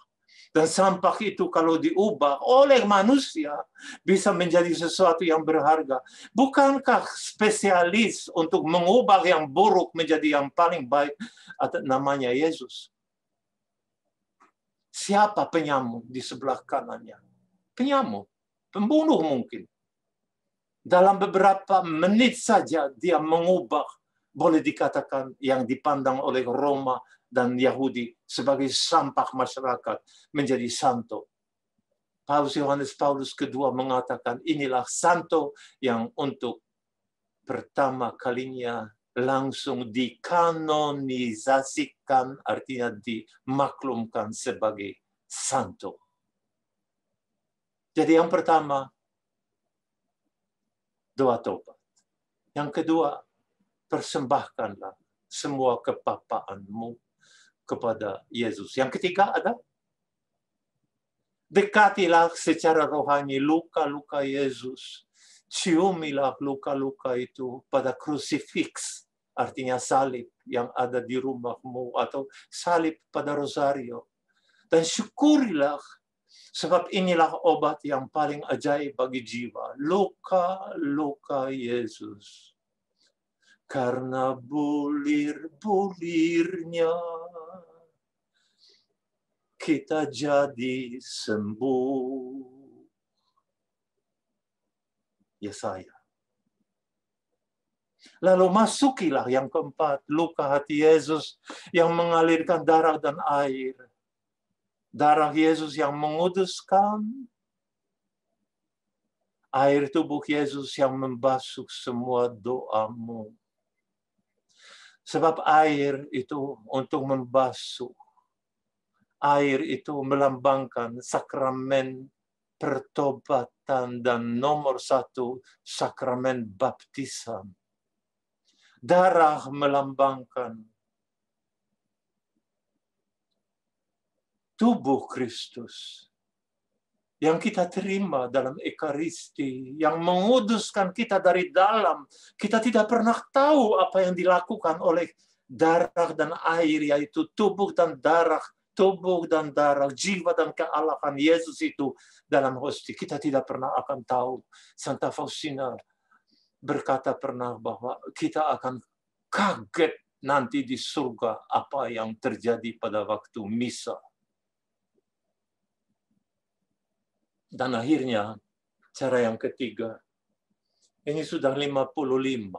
Dan sampah itu kalau diubah oleh manusia bisa menjadi sesuatu yang berharga. Bukankah spesialis untuk mengubah yang buruk menjadi yang paling baik namanya Yesus? Siapa penyamun di sebelah kanannya? Penyamun, pembunuh mungkin. Dalam beberapa menit saja dia mengubah, boleh dikatakan yang dipandang oleh Roma dan Yahudi sebagai sampah masyarakat menjadi santo. Yohanes Paulus II mengatakan inilah santo yang untuk pertama kalinya langsung dikanonisasikan, artinya dimaklumkan sebagai santo. Jadi yang pertama, doa tobat. Yang kedua, persembahkanlah semua kepapaanmu kepada Yesus. Yang ketiga ada, dekatilah secara rohani luka-luka Yesus. Ciumilah luka-luka itu pada krusifiks, artinya salib yang ada di rumahmu, atau salib pada rosario. Dan syukurilah, sebab inilah obat yang paling ajaib bagi jiwa. Luka-luka Yesus. Karena bulir-bulirnya kita jadi sembuh. Yesaya. Lalu masukilah yang keempat, luka hati Yesus yang mengalirkan darah dan air. Darah Yesus yang menguduskan, air tubuh Yesus yang membasuh semua doamu. Sebab air itu untuk membasuh. Air itu melambangkan sakramen pertobatan dan nomor satu, sakramen baptisan. Darah melambangkan tubuh Kristus yang kita terima dalam Ekaristi, yang menguduskan kita dari dalam. Kita tidak pernah tahu apa yang dilakukan oleh darah dan air, yaitu tubuh dan darah, jiwa dan kealahan Yesus itu dalam hosti. Kita tidak pernah akan tahu. Santa Faustina berkata pernah bahwa kita akan kaget nanti di surga apa yang terjadi pada waktu misa. Dan akhirnya, cara yang ketiga, ini sudah 55.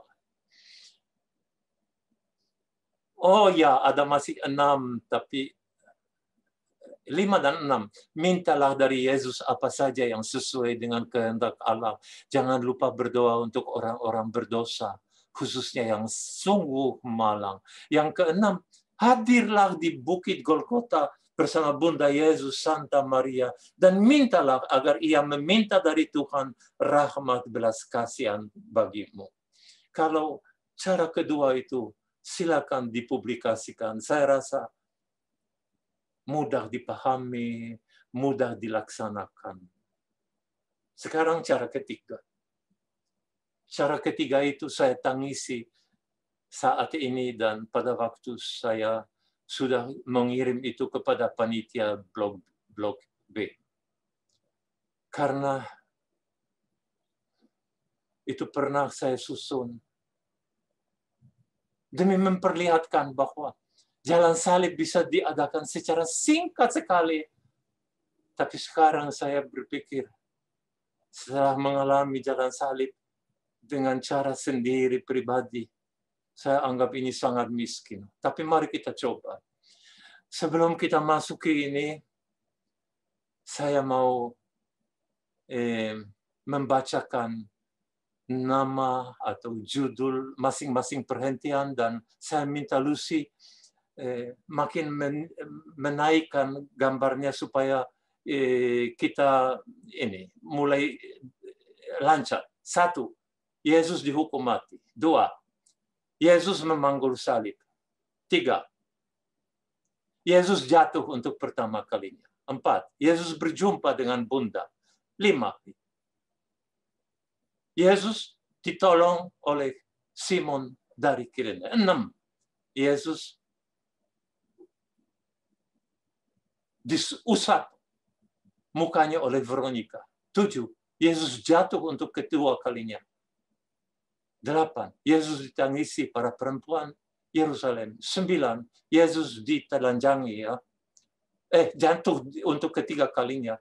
Oh ya, ada masih 6, tapi 5 dan 6. Mintalah dari Yesus apa saja yang sesuai dengan kehendak Allah. Jangan lupa berdoa untuk orang-orang berdosa, khususnya yang sungguh malang. Yang keenam, hadirlah di Bukit Golgota bersama Bunda Yesus, Santa Maria, dan mintalah agar ia meminta dari Tuhan rahmat belas kasihan bagimu. Kalau cara kedua itu, silakan dipublikasikan. Saya rasa mudah dipahami, mudah dilaksanakan. Sekarang cara ketiga. Cara ketiga itu saya tangisi saat ini dan pada waktu saya sudah mengirim itu kepada panitia blog B. Karena itu pernah saya susun demi memperlihatkan bahwa jalan salib bisa diadakan secara singkat sekali. Tapi sekarang saya berpikir, setelah mengalami jalan salib dengan cara sendiri pribadi, saya anggap ini sangat miskin. Tapi mari kita coba. Sebelum kita masuk ke ini, saya mau membacakan nama atau judul masing-masing perhentian, dan saya minta Lucy makin menaikkan gambarnya supaya kita ini mulai lancar. 1, Yesus dihukum mati. 2, Yesus memanggul salib. 3, Yesus jatuh untuk pertama kalinya. 4, Yesus berjumpa dengan Bunda. 5, Yesus ditolong oleh Simon dari Kirene. 6, Yesus diusap mukanya oleh Veronica. 7, Yesus jatuh untuk kedua kalinya. 8, Yesus ditangisi para perempuan Yerusalem. 9, Yesus ditelanjangi, jatuh untuk ketiga kalinya.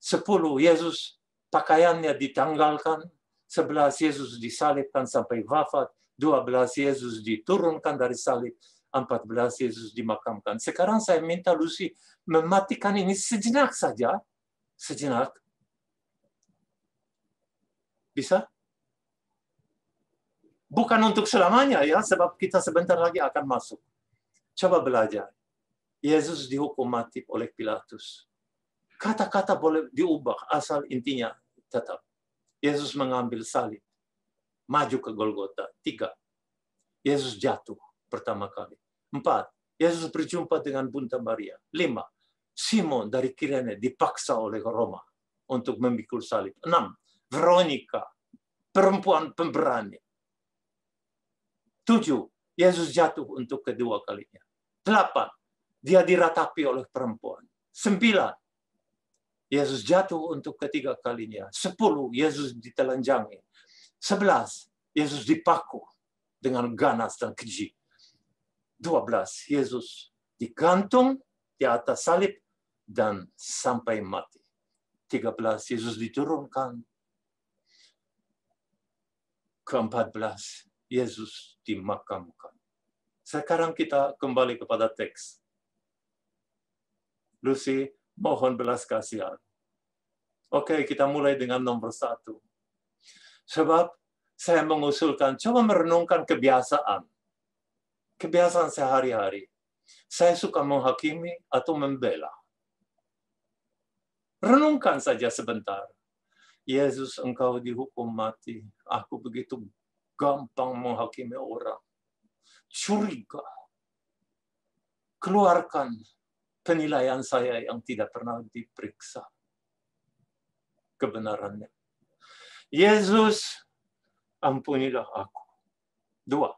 10, Yesus pakaiannya ditanggalkan. 11, Yesus disalibkan sampai wafat. 12, Yesus diturunkan dari salib. 14, Yesus dimakamkan. Sekarang saya minta Lucy mematikan ini sejenak saja. Sejenak. Bisa? Bukan untuk selamanya ya, sebab kita sebentar lagi akan masuk. Coba belajar. Yesus dihukum mati oleh Pilatus. Kata-kata boleh diubah, asal intinya tetap. Yesus mengambil salib, maju ke Golgota. 3, Yesus jatuh pertama kali. 4, Yesus berjumpa dengan Bunda Maria. 5, Simon dari Kirene dipaksa oleh Roma untuk memikul salib. 6, Veronica, perempuan pemberani. 7, Yesus jatuh untuk kedua kalinya. 8, dia diratapi oleh perempuan. 9, Yesus jatuh untuk ketiga kalinya. 10, Yesus ditelanjangi. 11, Yesus dipaku dengan ganas dan keji. 12, Yesus digantung di atas salib dan sampai mati. 13, Yesus diturunkan. ke-14, Yesus dimakamkan. Sekarang kita kembali kepada teks. Lucy, mohon belas kasihan. Oke, kita mulai dengan nomor 1. Sebab saya mengusulkan, coba merenungkan kebiasaan. Kebiasaan sehari-hari. Saya suka menghakimi atau membela. Renungkan saja sebentar. Yesus, engkau dihukum mati. Aku begitu gampang menghakimi orang. Curiga. Keluarkan penilaian saya yang tidak pernah diperiksa kebenarannya. Yesus, ampunilah aku. 2.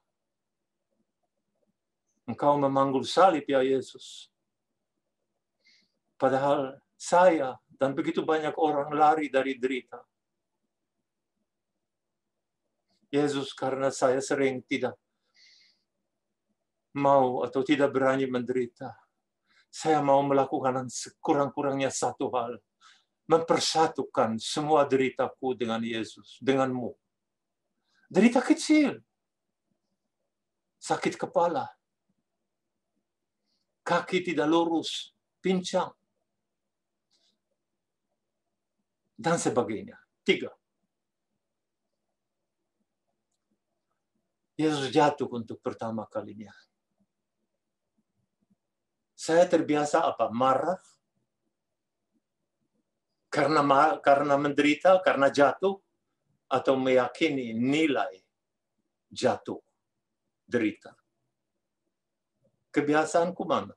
Engkau memanggul salib ya Yesus. Padahal saya dan begitu banyak orang lari dari derita. Yesus, karena saya sering tidak mau atau tidak berani menderita, saya mau melakukan sekurang-kurangnya satu hal. Mempersatukan semua deritaku dengan Yesus, denganmu. Derita kecil. Sakit kepala. Kaki tidak lurus, pincang. Dan sebagainya. 3. Yesus jatuh untuk pertama kalinya. Saya terbiasa apa? Marah. Karena menderita, karena jatuh. Atau meyakini nilai jatuh, derita. Kebiasaanku mana?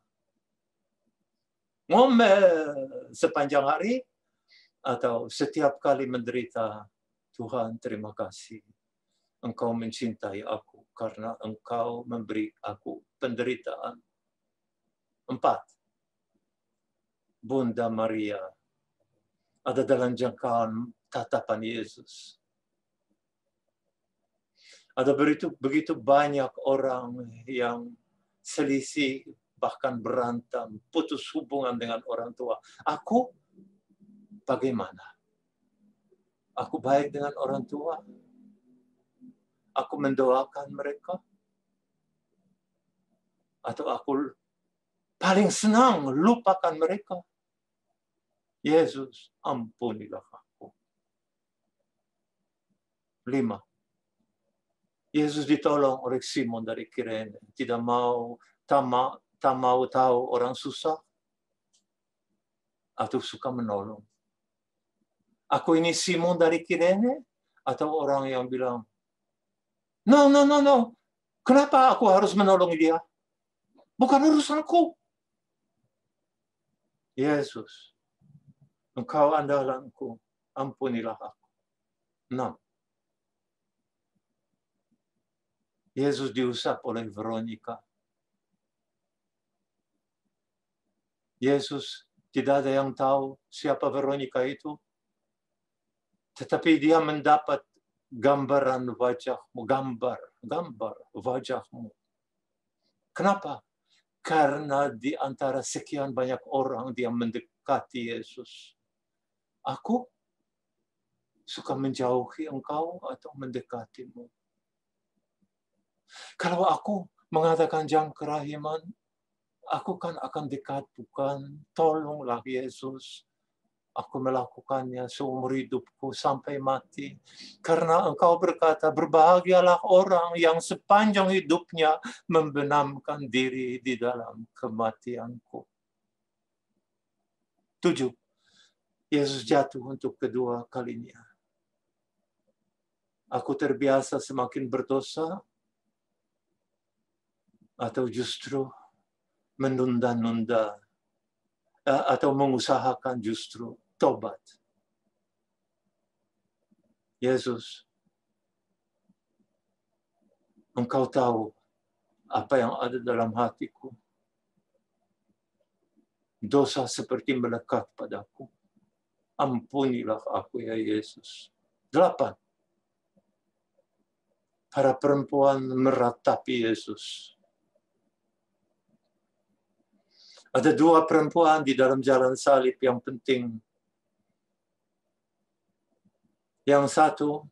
Ngomel sepanjang hari, atau setiap kali menderita, Tuhan terima kasih. Engkau mencintai aku karena engkau memberi aku penderitaan. 4. Bunda Maria ada dalam jangkauan tatapan Yesus. Ada begitu banyak orang yang selisih, bahkan berantem, putus hubungan dengan orang tua. Aku bagaimana? Aku baik dengan orang tua? Aku mendoakan mereka? Atau aku paling senang lupakan mereka? Yesus, ampunilah aku. 5. Yesus ditolong oleh Simon dari Kirene. Tak mau tahu orang susah atau suka menolong. Aku ini Simon dari Kirene atau orang yang bilang, no. Kenapa aku harus menolong dia? Bukan urusanku. Yesus, engkau andalanku, ampunilah aku. 6. Yesus diusap oleh Veronica. Yesus tidak ada yang tahu siapa Veronica itu. Tetapi dia mendapat gambaran wajahmu, gambar wajahmu. Kenapa? Karena di antara sekian banyak orang dia mendekati Yesus. Aku suka menjauhi engkau atau mendekatimu. Kalau aku mengatakan jam kerahiman, aku kan akan dekat, bukan? Tolonglah Yesus. Aku melakukannya seumur hidupku sampai mati. Karena engkau berkata, berbahagialah orang yang sepanjang hidupnya membenamkan diri di dalam kematianku. 7. Yesus jatuh untuk kedua kalinya. Aku terbiasa semakin berdosa, atau justru menunda-nunda, atau mengusahakan justru tobat. Yesus, engkau tahu apa yang ada dalam hatiku. Dosa seperti melekat padaku. Ampunilah aku ya Yesus. 8. Para perempuan meratapi Yesus. Ada 2 perempuan di dalam jalan salib yang penting. Yang satu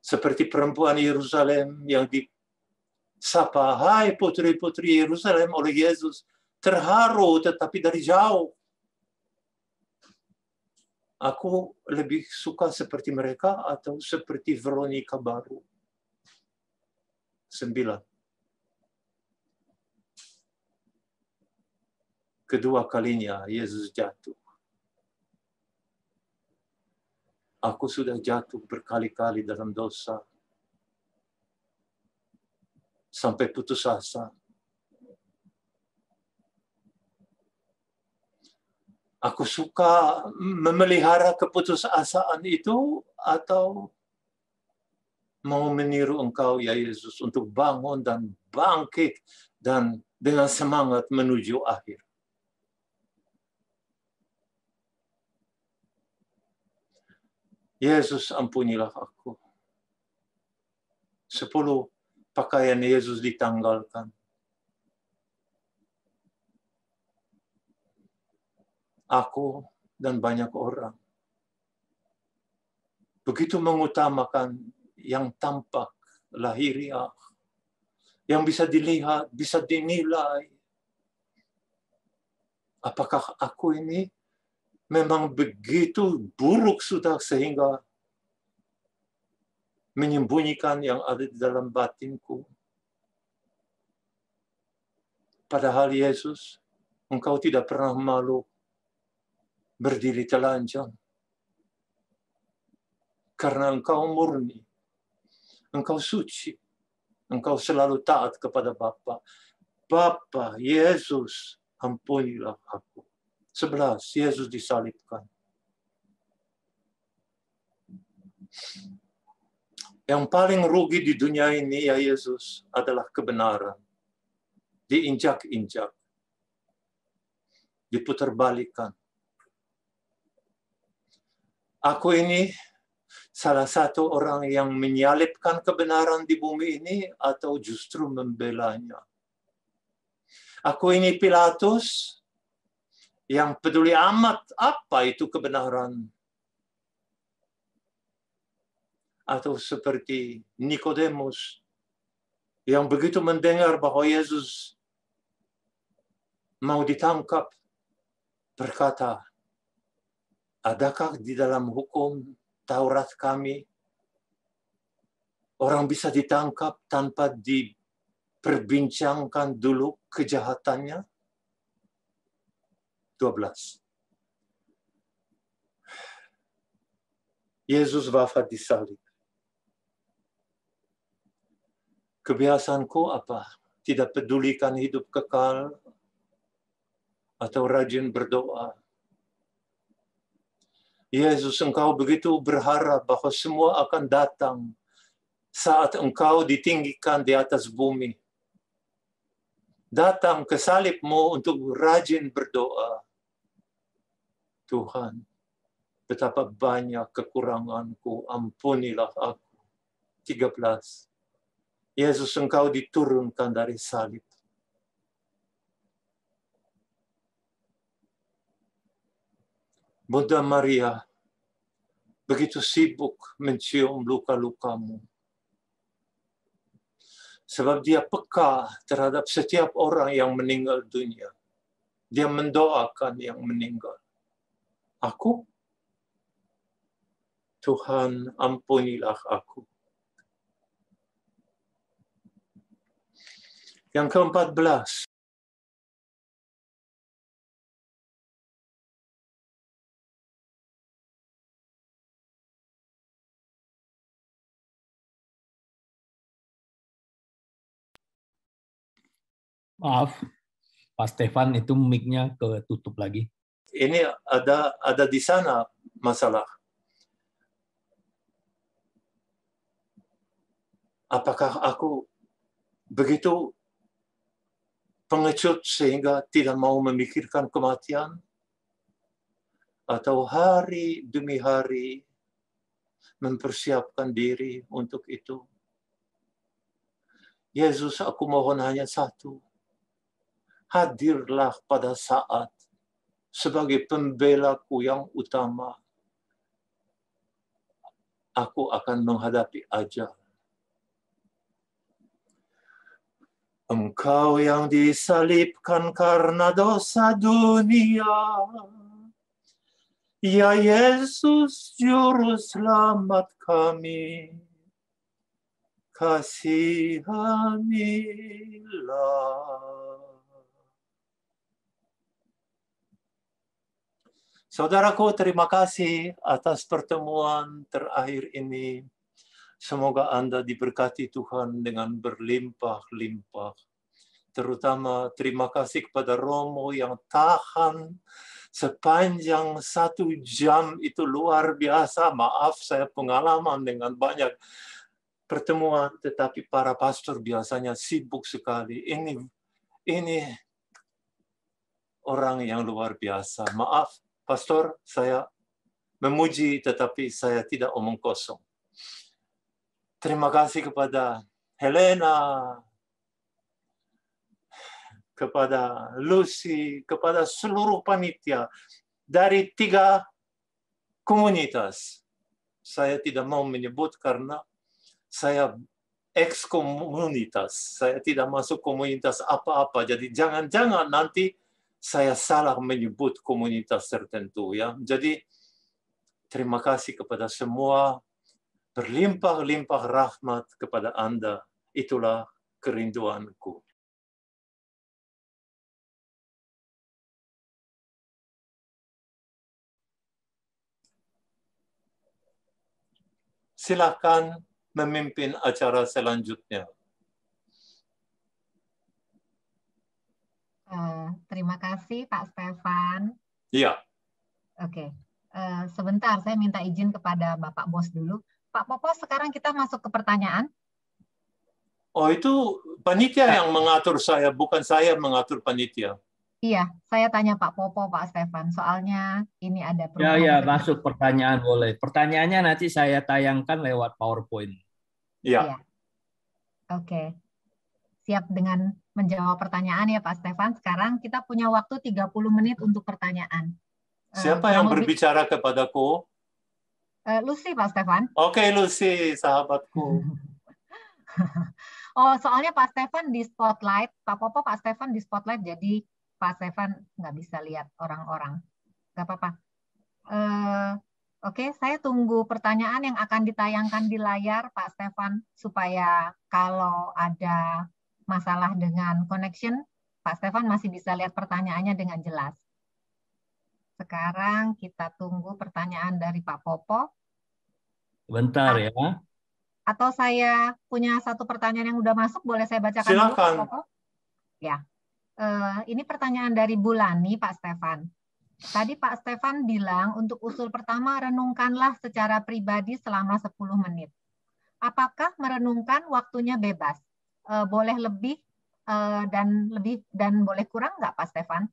Seperti perempuan Yerusalem yang disapa, "Hai putri-putri Yerusalem," oleh Yesus. Terharu tetapi dari jauh. Aku lebih suka seperti mereka atau seperti Veronica baru. 9. Kedua kalinya Yesus jatuh. Aku sudah jatuh berkali-kali dalam dosa. Sampai putus asa. Aku suka memelihara keputusasaan itu atau mau meniru Engkau ya Yesus untuk bangun dan bangkit dan dengan semangat menuju akhir. Yesus, ampunilah aku. 10 pakaian Yesus ditanggalkan. Aku dan banyak orang begitu mengutamakan yang tampak, lahiriah, yang bisa dilihat, bisa dinilai. Apakah aku ini memang begitu buruk sudah sehingga menyembunyikan yang ada di dalam batinku? Padahal Yesus, Engkau tidak pernah malu berdiri telanjang. Karena Engkau murni, Engkau suci, Engkau selalu taat kepada Bapa. Bapa, Yesus, ampunilah aku. 11, Yesus disalibkan. Yang paling rugi di dunia ini, ya Yesus, adalah kebenaran. Diinjak-injak. Diputerbalikan. Aku ini salah satu orang yang menyalibkan kebenaran di bumi ini atau justru membelanya. Aku ini Pilatus yang peduli amat apa itu kebenaran. Atau seperti Nikodemus yang begitu mendengar bahwa Yesus mau ditangkap, berkata, adakah di dalam hukum Taurat kami orang bisa ditangkap tanpa diperbincangkan dulu kejahatannya? 12. Yesus wafat di salib. Kebiasaanku apa? Tidak pedulikan hidup kekal atau rajin berdoa. Yesus, Engkau begitu berharap bahwa semua akan datang saat Engkau ditinggikan di atas bumi. Datang ke salib-Mu untuk rajin berdoa. Tuhan, betapa banyak kekuranganku, ampunilah aku. 13. Yesus, Engkau diturunkan dari salib. Bunda Maria begitu sibuk mencium luka-lukamu. Sebab dia peka terhadap setiap orang yang meninggal dunia. Dia mendoakan yang meninggal. Aku? Tuhan, ampunilah aku. Yang ke-14. Maaf, Pak Stefan itu mic-nya ketutup lagi. Ini ada di sana masalah. Apakah aku begitu pengecut sehingga tidak mau memikirkan kematian? Atau hari demi hari mempersiapkan diri untuk itu? Yesus, aku mohon hanya satu. Hadirlah pada saat sebagai pembelaku yang utama. aku akan menghadapi ajal. Engkau yang disalibkan karena dosa dunia. Ya Yesus, Juru Selamat kami, kasihanilah. Saudaraku, terima kasih atas pertemuan terakhir ini. Semoga Anda diberkati Tuhan dengan berlimpah-limpah. Terutama terima kasih kepada Romo yang tahan sepanjang 1 jam, itu luar biasa. Maaf, saya pengalaman dengan banyak pertemuan, tetapi para pastor biasanya sibuk sekali. Ini orang yang luar biasa. Maaf, pastor, saya memuji tetapi saya tidak omong kosong. Terima kasih kepada Helena, kepada Lucy, kepada seluruh panitia dari 3 komunitas. Saya tidak mau menyebut karena saya ex-komunitas. Saya tidak masuk komunitas apa-apa. Jadi jangan-jangan nanti saya salah menyebut komunitas tertentu, ya. Jadi terima kasih kepada semua. Berlimpah-limpah rahmat kepada Anda. Itulah kerinduanku. Silakan memimpin acara selanjutnya. Terima kasih Pak Stefan. Iya. Oke, sebentar saya minta izin kepada Bapak Bos dulu. Pak Popo, sekarang kita masuk ke pertanyaan. Oh, itu panitia yang mengatur saya, bukan saya mengatur panitia. Iya, saya tanya Pak Popo, Pak Stefan. Soalnya ini ada perubahan. Ya, masuk pertanyaan boleh. Pertanyaannya nanti saya tayangkan lewat PowerPoint. Iya. Oke. Siap dengan menjawab pertanyaan ya Pak Stefan. Sekarang kita punya waktu 30 menit untuk pertanyaan. Siapa yang berbicara kepadaku? Lucy, Pak Stefan. Oke, Lucy, sahabatku. Oh, soalnya Pak Stefan di spotlight, Pak Popo, Pak Stefan di spotlight, jadi Pak Stefan nggak bisa lihat orang-orang. Nggak apa-apa. Oke, saya tunggu pertanyaan yang akan ditayangkan di layar, Pak Stefan, supaya kalau ada masalah dengan connection, Pak Stefan masih bisa lihat pertanyaannya dengan jelas. Sekarang kita tunggu pertanyaan dari Pak Popo. Bentar ya. Atau saya punya satu pertanyaan yang udah masuk, boleh saya bacakan Silakan. dulu Pak Popo? Ya. Ini pertanyaan dari Bulani, Pak Stefan. Tadi Pak Stefan bilang untuk usul pertama renungkanlah secara pribadi selama 10 menit. Apakah merenungkan waktunya bebas? Boleh lebih dan boleh kurang nggak Pak Stefan?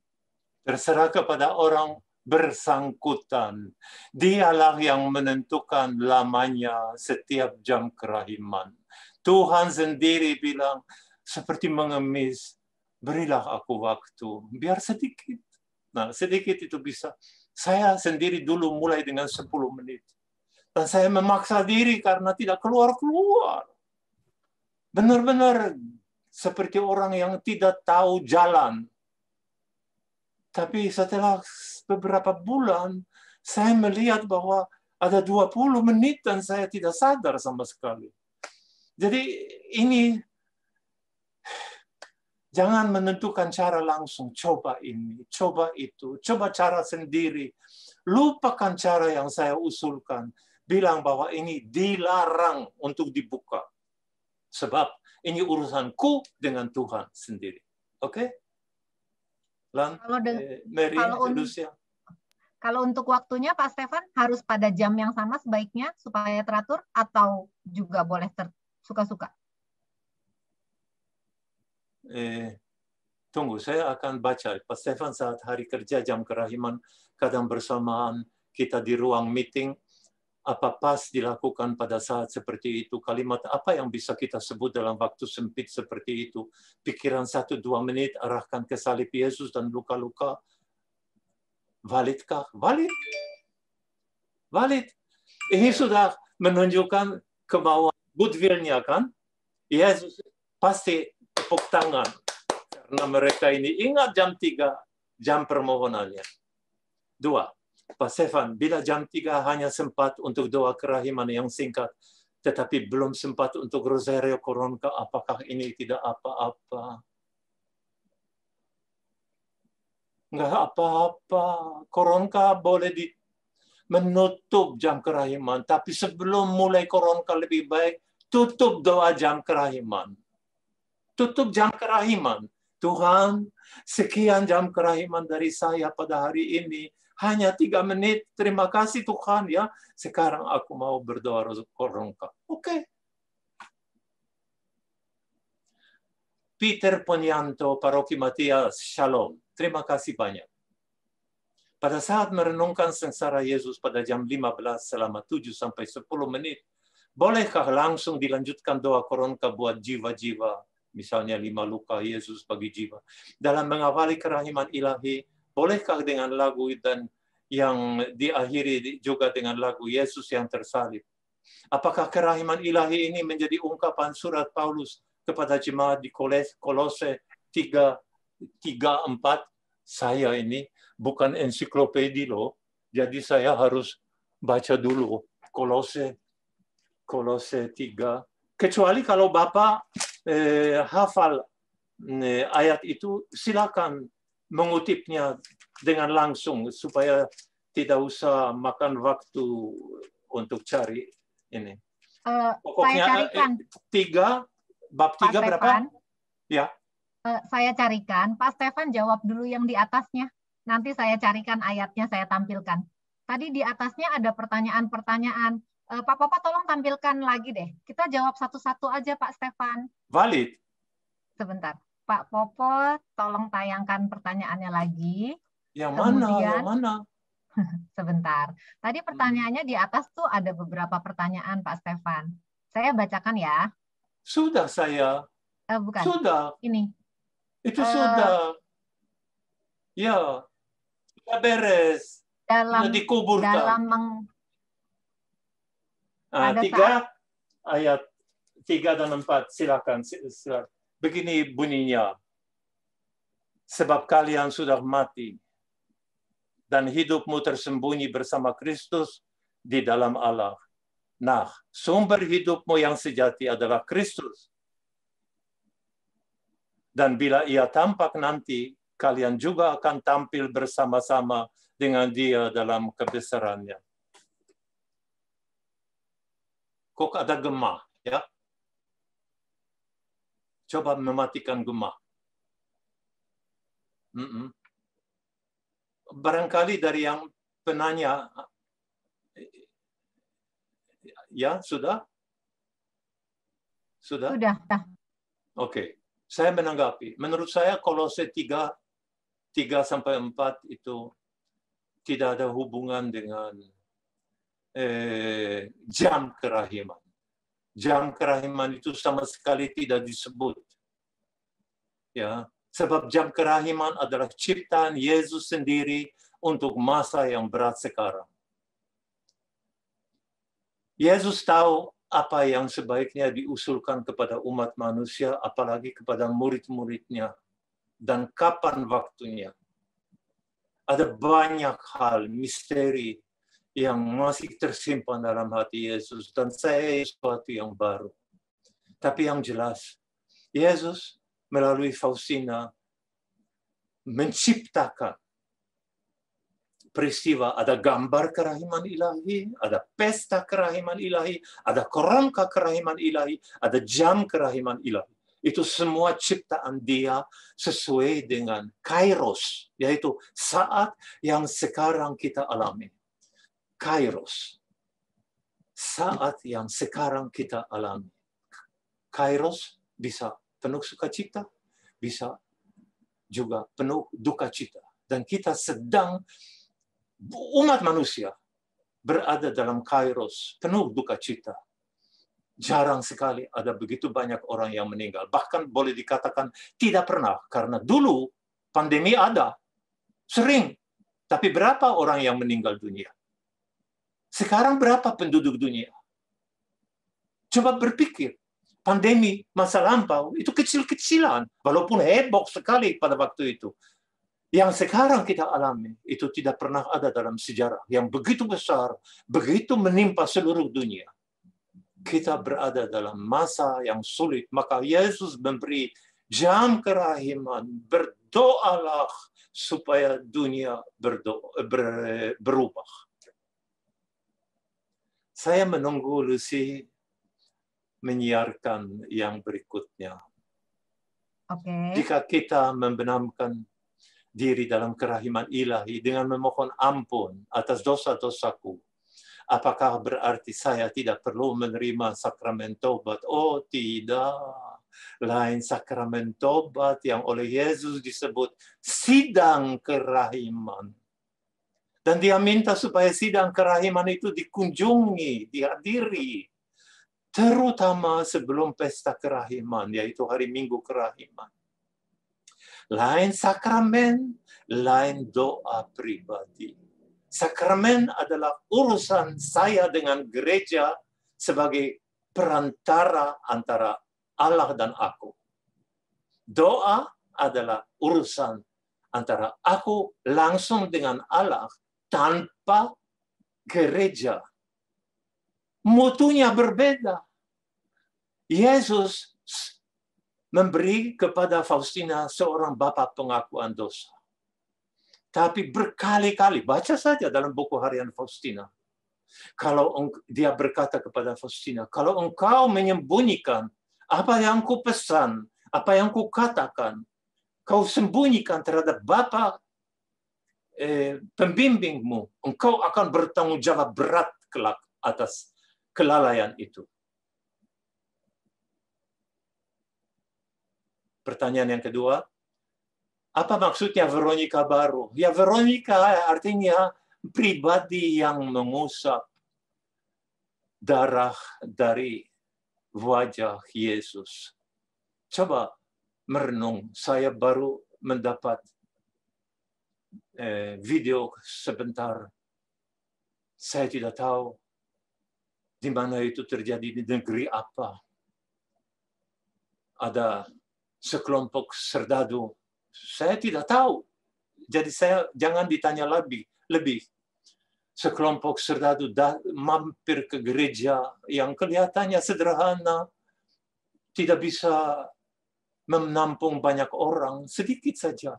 Terserah kepada orang bersangkutan. Dialah yang menentukan lamanya setiap jam kerahiman. Tuhan sendiri bilang, seperti mengemis, berilah aku waktu, biar sedikit. Nah, sedikit itu bisa. Saya sendiri dulu mulai dengan 10 menit. Dan saya memaksa diri karena tidak keluar-keluar. Benar-benar seperti orang yang tidak tahu jalan. Tapi setelah beberapa bulan, saya melihat bahwa ada 20 menit dan saya tidak sadar sama sekali. Jadi ini jangan menentukan cara langsung, coba ini, coba itu, coba cara sendiri. Lupakan cara yang saya usulkan. Bilang bahwa ini dilarang untuk dibuka. Sebab ini urusanku dengan Tuhan sendiri. Oke? Mary, Lucia. Kalau untuk waktunya Pak Stefan harus pada jam yang sama sebaiknya supaya teratur atau juga boleh suka-suka? Tunggu, saya akan baca. Pak Stefan saat hari kerja jam kerahiman, kadang bersamaan kita di ruang meeting, apa pas dilakukan pada saat seperti itu? Kalimat apa yang bisa kita sebut dalam waktu sempit seperti itu? Pikiran 1-2 menit arahkan ke salib Yesus dan luka-luka. Validkah? Valid. Valid. Ini sudah menunjukkan kemauan goodwill-nya kan. Yesus pasti tepuk tangan karena mereka ini ingat jam 3, jam permohonannya. 2, Pak Stefan, bila jam 3 hanya sempat untuk doa kerahiman yang singkat, tetapi belum sempat untuk Rosario Koronka, apakah ini tidak apa-apa? Enggak apa-apa. Koronka boleh menutup jam kerahiman, tapi sebelum mulai Koronka lebih baik, tutup doa jam kerahiman. Tutup jam kerahiman. Tuhan, sekian jam kerahiman dari saya pada hari ini. Hanya 3 menit. Terima kasih Tuhan ya. Sekarang aku mau berdoa Koronka. Oke. Peter Ponianto, Paroki Matias, Shalom. Terima kasih banyak. Pada saat merenungkan sengsara Yesus pada jam 15 selama 7 sampai 10 menit, bolehkah langsung dilanjutkan doa Koronka buat jiwa-jiwa, misalnya 5 luka Yesus bagi jiwa. Dalam mengawali kerahiman ilahi, bolehkah dengan lagu dan yang diakhiri juga dengan lagu Yesus yang tersalib? Apakah kerahiman ilahi ini menjadi ungkapan surat Paulus kepada jemaat di Kolose 3:4? Saya ini bukan ensiklopedi loh, jadi saya harus baca dulu Kolose 3. Kecuali kalau Bapak hafal ayat itu, silakan mengutipnya dengan langsung supaya tidak usah makan waktu untuk cari ini. Pokoknya saya carikan. Bab 3 berapa? Ya. Saya carikan. Pak Stefan jawab dulu yang di atasnya. Nanti saya carikan ayatnya, saya tampilkan. Tadi di atasnya ada pertanyaan-pertanyaan. Pak Papa tolong tampilkan lagi deh. Kita jawab satu-satu aja Pak Stefan. Valid. Sebentar. Pak Popo tolong tayangkan pertanyaannya lagi. Yang Kemudian, mana? Sebentar. Tadi pertanyaannya di atas tuh ada beberapa pertanyaan Pak Stefan. Saya bacakan ya. Sudah saya. Bukan. Sudah. Ini. Itu sudah. Ya. Sudah beres. Sudah dikuburkan. Pada 3 ayat 3 dan 4. Silakan. Begini bunyinya. Sebab kalian sudah mati dan hidupmu tersembunyi bersama Kristus di dalam Allah. Nah, sumber hidupmu yang sejati adalah Kristus. Dan bila Ia tampak nanti, kalian juga akan tampil bersama-sama dengan Dia dalam kebesarannya. Kok ada gema, ya? Coba mematikan gema. Barangkali dari yang penanya, ya sudah? Sudah? Sudah. Oke. Saya menanggapi. Menurut saya Kolose 3 sampai 4 itu tidak ada hubungan dengan jam kerahiman. Jam kerahiman itu sama sekali tidak disebut. Ya, sebab jam kerahiman adalah ciptaan Yesus sendiri untuk masa yang berat sekarang. Yesus tahu apa yang sebaiknya diusulkan kepada umat manusia, apalagi kepada murid-muridnya, dan kapan waktunya. Ada banyak hal, misteri yang masih tersimpan dalam hati Yesus, dan saya sesuatu yang baru. Tapi yang jelas, Yesus melalui Faustina menciptakan peristiwa, ada gambar kerahiman ilahi, ada pesta kerahiman ilahi, ada Koronka kerahiman ilahi, ada jam kerahiman ilahi. Itu semua ciptaan Dia sesuai dengan kairos, yaitu saat yang sekarang kita alami. Kairos. Saat yang sekarang kita alami. Kairos bisa penuh sukacita, bisa juga penuh duka cita. Dan kita sedang, umat manusia berada dalam kairos, penuh duka cita. Jarang sekali ada begitu banyak orang yang meninggal. Bahkan boleh dikatakan tidak pernah. Karena dulu pandemi ada, sering. Tapi berapa orang yang meninggal dunia? Sekarang berapa penduduk dunia? Coba berpikir, pandemi masa lampau itu kecil-kecilan, walaupun heboh sekali pada waktu itu. Yang sekarang kita alami itu tidak pernah ada dalam sejarah yang begitu besar, begitu menimpa seluruh dunia. Kita berada dalam masa yang sulit, maka Yesus memberi jam kerahiman, berdoalah supaya dunia berubah. Saya menunggu Lucy menyiarkan yang berikutnya. Jika kita membenamkan diri dalam kerahiman ilahi dengan memohon ampun atas dosa-dosaku, apakah berarti saya tidak perlu menerima sakramen tobat? Oh tidak, lain sakramen tobat yang oleh Yesus disebut sidang kerahiman. Dan dia minta supaya sidang kerahiman itu dikunjungi, dihadiri, terutama sebelum pesta kerahiman, yaitu hari Minggu kerahiman. Lain sakramen, lain doa pribadi. Sakramen adalah urusan saya dengan gereja sebagai perantara antara Allah dan aku. Doa adalah urusan antara aku langsung dengan Allah tanpa gereja. Mutunya berbeda. Yesus memberi kepada Faustina seorang bapa pengakuan dosa. Tapi berkali-kali, baca saja dalam buku harian Faustina. Kalau dia berkata kepada Faustina, kalau engkau menyembunyikan apa yang ku pesan, apa yang ku katakan, kau sembunyikan terhadap bapa pembimbingmu, engkau akan bertanggung jawab berat kelak atas kelalaian itu. Pertanyaan yang kedua, apa maksudnya Veronica baru? Ya, Veronica artinya pribadi yang mengusap darah dari wajah Yesus. Coba merenung, saya baru mendapat video sebentar. Saya tidak tahu di mana itu terjadi, di negeri apa. Ada sekelompok serdadu. Saya tidak tahu. Jadi saya jangan ditanya lebih. Sekelompok serdadu mampir ke gereja yang kelihatannya sederhana, tidak bisa menampung banyak orang, sedikit saja.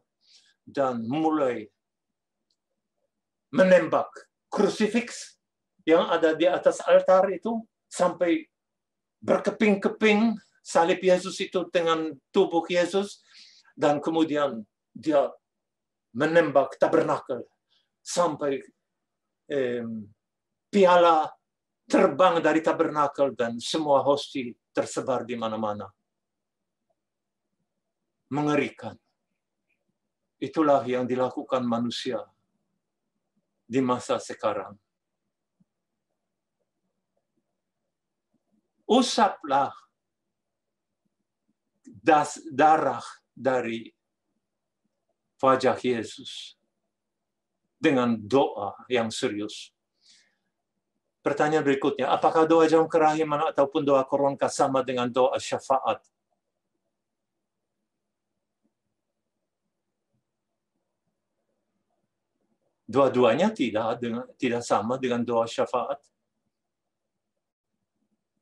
Dan mulai menembak krusifiks yang ada di atas altar itu sampai berkeping-keping salib Yesus itu dengan tubuh Yesus, dan kemudian dia menembak tabernakel sampai piala terbang dari tabernakel dan semua hosti tersebar di mana-mana. Mengerikan. Itulah yang dilakukan manusia di masa sekarang. Usaplah darah dari wajah Yesus dengan doa yang serius. Pertanyaan berikutnya, apakah doa jam kerahiman ataupun doa koronka sama dengan doa syafaat? Dua-duanya tidak sama dengan doa syafaat.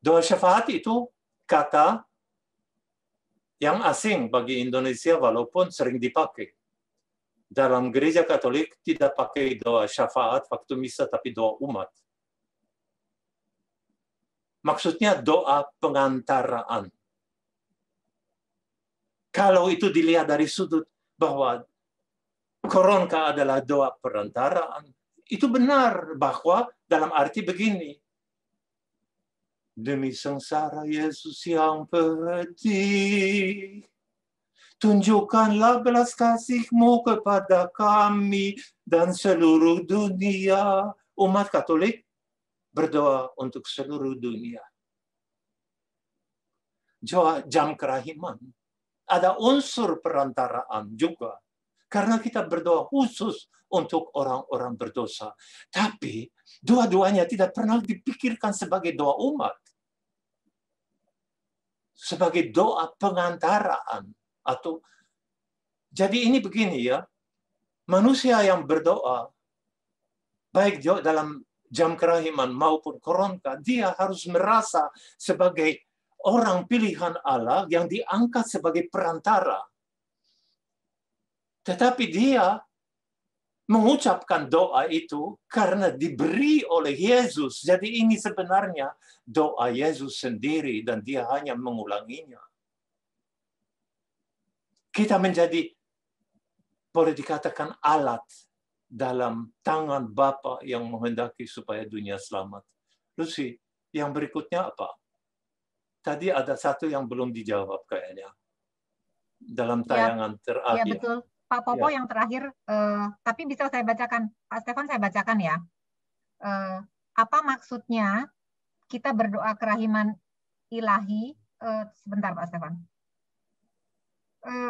Doa syafaat itu kata yang asing bagi Indonesia walaupun sering dipakai. Dalam gereja Katolik tidak pakai doa syafaat waktu misa, tapi doa umat. Maksudnya doa pengantaraan. Kalau itu dilihat dari sudut bahwa koronka adalah doa perantaraan, itu benar bahwa dalam arti begini. Demi sengsara Yesus yang pedih, tunjukkanlah belas kasih-Mu kepada kami dan seluruh dunia. Umat Katolik berdoa untuk seluruh dunia. Jam kerahiman. Ada unsur perantaraan juga. Karena kita berdoa khusus untuk orang-orang berdosa. Tapi dua-duanya tidak pernah dipikirkan sebagai doa umat. sebagai doa pengantaraan. Jadi ini begini ya, manusia yang berdoa, baik dalam jam kerahiman maupun koronka, dia harus merasa sebagai orang pilihan Allah yang diangkat sebagai perantara. Tetapi dia mengucapkan doa itu karena diberi oleh Yesus. Jadi ini sebenarnya doa Yesus sendiri dan dia hanya mengulanginya. Kita menjadi, boleh dikatakan, alat dalam tangan Bapa yang menghendaki supaya dunia selamat. Lucy, yang berikutnya apa? Tadi ada satu yang belum dijawab kayaknya. Dalam tayangan terakhir. Ya betul. Pak Popo yang terakhir, tapi bisa saya bacakan. Pak Stefan saya bacakan ya. Apa maksudnya kita berdoa kerahiman ilahi? Sebentar Pak Stefan.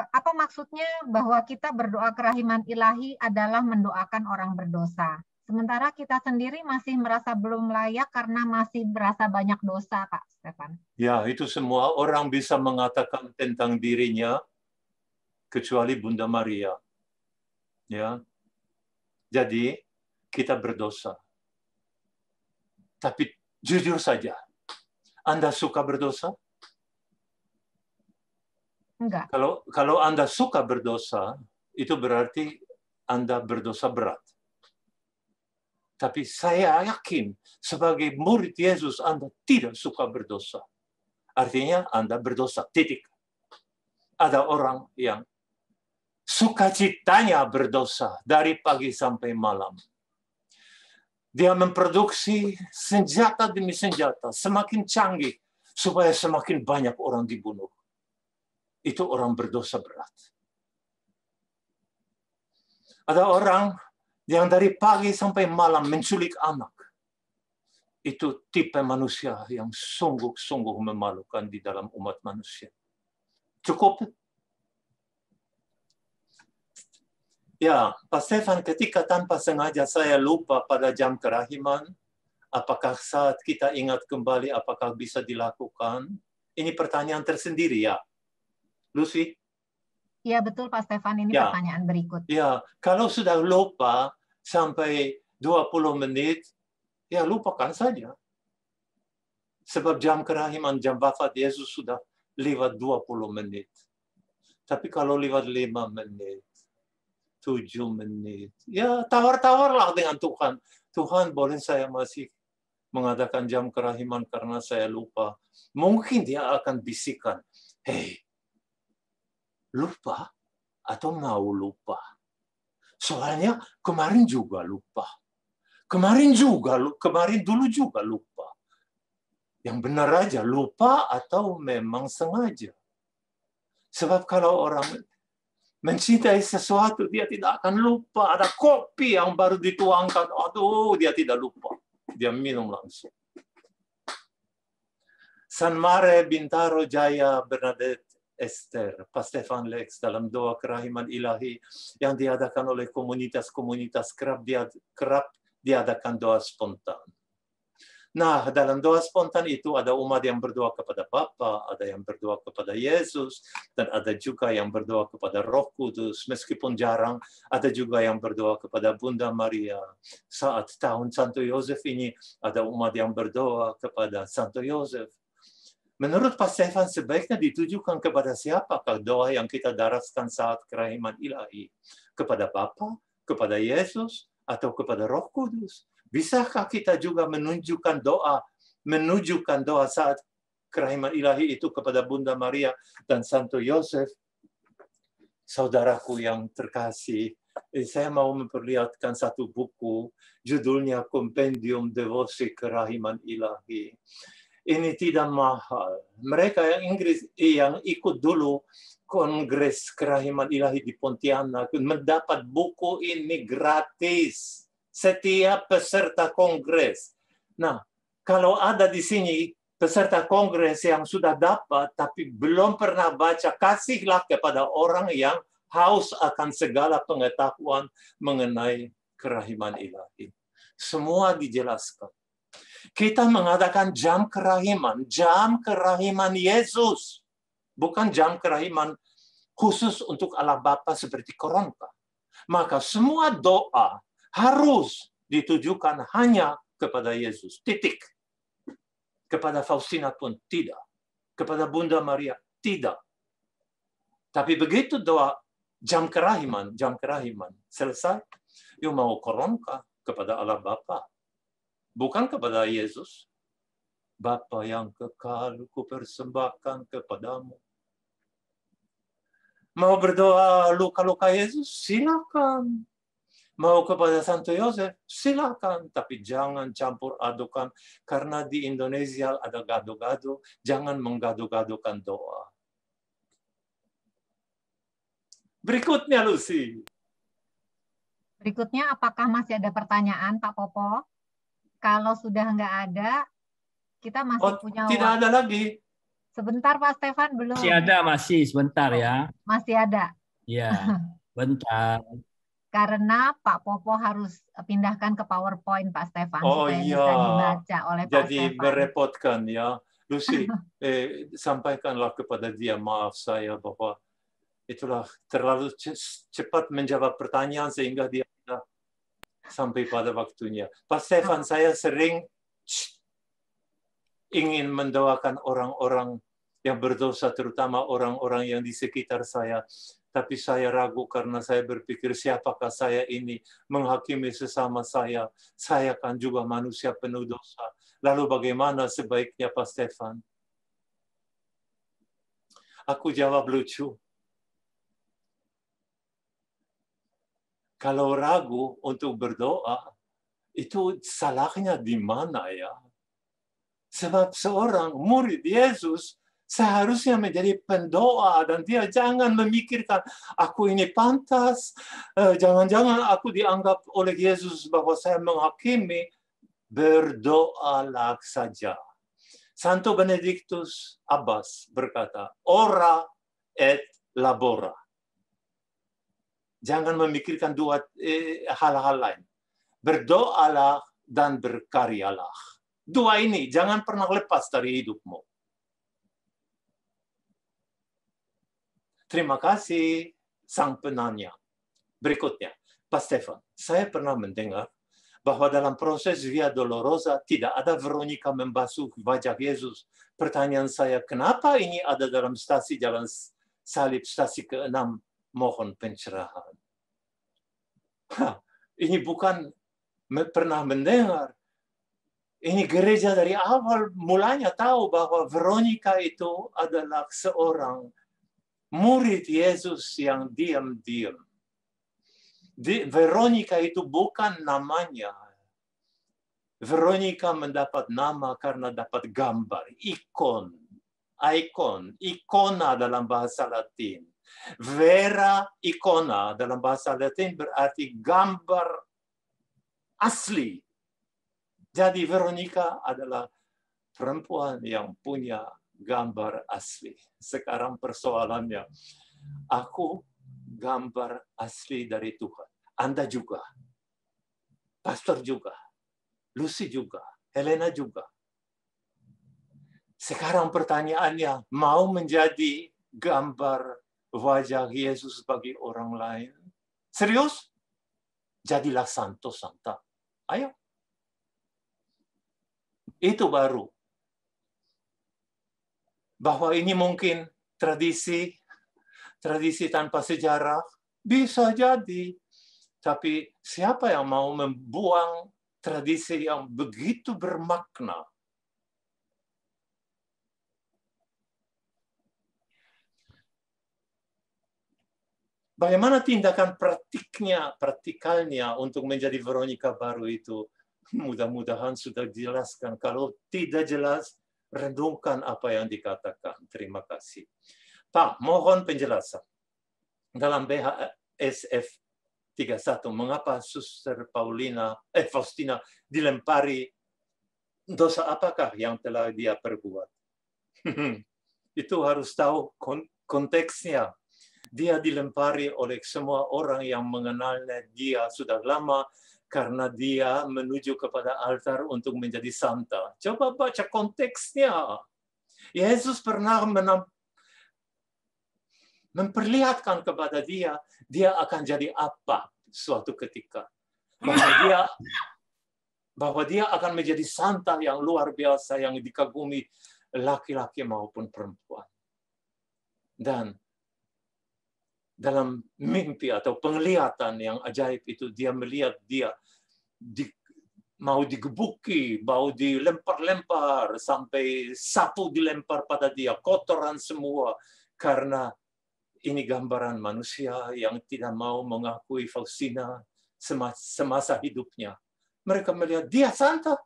Apa maksudnya bahwa kita berdoa kerahiman ilahi adalah mendoakan orang berdosa? Sementara kita sendiri masih merasa belum layak karena masih merasa banyak dosa, Pak Stefan. Ya, itu semua orang bisa mengatakan tentang dirinya, kecuali Bunda Maria. Ya, jadi kita berdosa. Tapi jujur saja, Anda suka berdosa? Enggak. Kalau Anda suka berdosa, itu berarti Anda berdosa berat. Tapi saya yakin sebagai murid Yesus Anda tidak suka berdosa. Artinya Anda berdosa, titik. Ada orang yang sukacitanya berdosa dari pagi sampai malam. Dia memproduksi senjata demi senjata, semakin canggih, supaya semakin banyak orang dibunuh. Itu orang berdosa berat. Ada orang yang dari pagi sampai malam menculik anak. Itu tipe manusia yang sungguh-sungguh memalukan di dalam umat manusia. Cukup? Ya, Pak Stefan, ketika tanpa sengaja saya lupa pada jam kerahiman, apakah saat kita ingat kembali, apakah bisa dilakukan? Ini pertanyaan tersendiri ya. Lucy? Iya betul Pak Stefan, ini pertanyaan berikut. Ya, kalau sudah lupa sampai 20 menit, ya lupakan saja. Sebab jam kerahiman, jam wafat Yesus sudah lewat 20 menit. Tapi kalau lewat 5 menit, 7 menit, ya tawar-tawarlah dengan Tuhan. Tuhan, boleh saya masih mengadakan jam kerahiman karena saya lupa. Mungkin dia akan bisikan, hei, lupa atau mau lupa? Soalnya kemarin juga lupa. Kemarin dulu juga lupa. Yang benar aja, lupa atau memang sengaja. Sebab kalau orang mencintai sesuatu, dia tidak akan lupa. Ada kopi yang baru dituangkan, aduh, dia tidak lupa. Dia minum langsung. San Mare Bintaro Jaya Bernadette Esther, Pak Stefan Lex dalam doa kerahiman ilahi yang diadakan oleh komunitas-komunitas kerap diadakan doa spontan. Nah, dalam doa spontan itu ada umat yang berdoa kepada Bapa, ada yang berdoa kepada Yesus, dan ada juga yang berdoa kepada Roh Kudus. Meskipun jarang, ada juga yang berdoa kepada Bunda Maria. Saat tahun Santo Yosef ini, ada umat yang berdoa kepada Santo Yosef. Menurut Pak Stefan, sebaiknya ditujukan kepada siapakah doa yang kita daraskan saat kerahiman ilahi? Kepada Bapa, kepada Yesus, atau kepada Roh Kudus? Bisakah kita juga menunjukkan doa saat kerahiman ilahi itu kepada Bunda Maria dan Santo Yosef? Saudaraku yang terkasih, saya mau memperlihatkan satu buku, judulnya Compendium Devosi Kerahiman Ilahi. Ini tidak mahal. Mereka yang Inggris yang ikut dulu Kongres Kerahiman Ilahi di Pontianak mendapat buku ini gratis setiap peserta kongres. Nah, kalau ada di sini peserta kongres yang sudah dapat tapi belum pernah baca, kasihlah kepada orang yang haus akan segala pengetahuan mengenai kerahiman ilahi. Semua dijelaskan. Kita mengatakan jam kerahiman Yesus. Bukan jam kerahiman khusus untuk Allah Bapa seperti Koronka. Maka semua doa harus ditujukan hanya kepada Yesus. Titik. Kepada Faustina pun tidak. Kepada Bunda Maria tidak. Tapi begitu doa jam kerahiman selesai, yuk mau Koronka kepada Allah Bapa. Bukan kepada Yesus. Bapa yang kekal, ku persembahkan kepadamu. Mau berdoa luka-luka Yesus? Silakan. Mau kepada Santo Yosef? Silakan. Tapi jangan campur adukan. Karena di Indonesia ada gado-gado. Jangan menggado-gadokan doa. Berikutnya, Lucy. Berikutnya, apakah masih ada pertanyaan, Pak Popo? Kalau sudah nggak ada, kita masih punya tidak ada lagi. Sebentar, Pak Stefan, belum. Masih sebentar ya. Masih ada. Ya, bentar. Karena Pak Popo harus pindahkan ke PowerPoint, Pak Stefan, supaya bisa dibaca oleh Pak Stefan. Jadi merepotkan ya. Lucy, sampaikanlah kepada dia, maaf saya bahwa itulah terlalu cepat menjawab pertanyaan sehingga dia tidak sampai pada waktunya. Pak Stefan, saya sering ingin mendoakan orang-orang yang berdosa, terutama orang-orang yang di sekitar saya. Tapi saya ragu karena saya berpikir siapakah saya ini menghakimi sesama saya. Saya kan juga manusia penuh dosa. Lalu bagaimana sebaiknya Pak Stefan? Aku jawab lucu. Kalau ragu untuk berdoa, itu salahnya di mana ya? Sebab seorang murid Yesus seharusnya menjadi pendoa dan dia jangan memikirkan aku ini pantas, jangan-jangan aku dianggap oleh Yesus bahwa saya menghakimi. Berdoalah saja. Santo Benedictus Abbas berkata, ora et labora. Jangan memikirkan dua hal-hal lain. Berdoalah dan berkaryalah. Dua ini jangan pernah lepas dari hidupmu. Terima kasih sang penanya. Berikutnya, Pak Stefan, saya pernah mendengar bahwa dalam proses Via Dolorosa tidak ada Veronica membasuh wajah Yesus. Pertanyaan saya, kenapa ini ada dalam stasi Jalan Salib stasi ke-6? Mohon pencerahan. Ini bukan pernah mendengar. Ini gereja dari awal mulanya tahu bahwa Veronica itu adalah seorang murid Yesus yang diam-diam. Veronica itu bukan namanya. Veronica mendapat nama karena dapat gambar, ikona dalam bahasa Latin. Vera ikona dalam bahasa Latin berarti gambar asli. Jadi Veronica adalah perempuan yang punya gambar asli. Sekarang persoalannya, aku gambar asli dari Tuhan. Anda juga. Pastor juga. Lucy juga. Helena juga. Sekarang pertanyaannya, mau menjadi gambar wajah Yesus bagi orang lain? Serius? Jadilah santo santa. Ayo. Itu baru. Bahwa ini mungkin tradisi tanpa sejarah, bisa jadi. Tapi siapa yang mau membuang tradisi yang begitu bermakna? Bagaimana tindakan praktikalnya untuk menjadi Veronica baru itu? Mudah-mudahan sudah dijelaskan. Kalau tidak jelas, renungkan apa yang dikatakan. Terima kasih. Pak, mohon penjelasan. Dalam BHSF 31, mengapa Suster Faustina dilempari dosa apakah yang telah dia perbuat? Itu harus tahu konteksnya. Dia dilempari oleh semua orang yang mengenalnya dia sudah lama karena dia menuju kepada altar untuk menjadi santa. Coba baca konteksnya. Yesus pernah memperlihatkan kepada dia akan jadi apa suatu ketika. Bahwa dia akan menjadi santa yang luar biasa, yang dikagumi laki-laki maupun perempuan. Dan dalam mimpi atau penglihatan yang ajaib itu, dia melihat dia mau digebuki, mau dilempar-lempar, sampai sapu dilempar pada dia, kotoran semua, karena ini gambaran manusia yang tidak mau mengakui Faustina semasa hidupnya. Mereka melihat dia santa.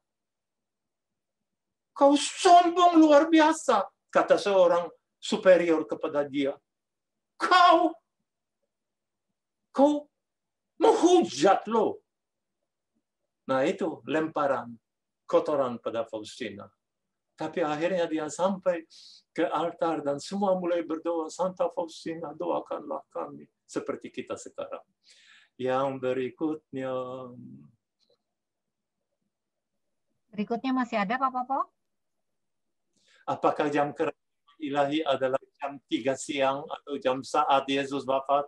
Kau sombong luar biasa, kata seorang superior kepada dia. Kau menghujat lo. Nah itu lemparan kotoran pada Faustina. Tapi akhirnya dia sampai ke altar dan semua mulai berdoa, Santa Faustina, doakanlah kami. Seperti kita sekarang. Yang berikutnya. Berikutnya masih ada Pak Popo? Apakah jam kerahiman ilahi adalah jam 3 siang atau jam saat Yesus wafat?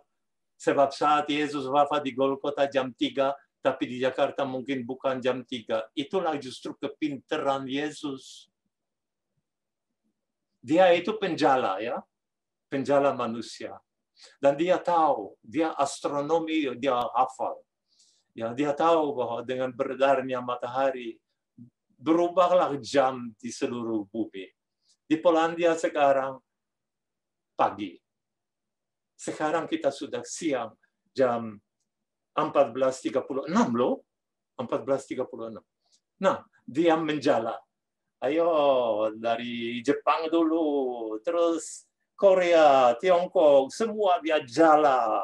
Sebab saat Yesus wafat di Golgota jam 3, tapi di Jakarta mungkin bukan jam 3. Itulah justru kepintaran Yesus. Dia itu penjala, ya, penjala manusia. Dan dia tahu, dia astronomi, dia hafal. Ya, dia tahu bahwa dengan beredarnya matahari, berubahlah jam di seluruh bumi. Di Polandia sekarang pagi. Sekarang kita sudah siang, jam 14.36 loh. 14.36. Nah, dia menjala. Ayo, dari Jepang dulu, terus Korea, Tiongkok, semua dia jala.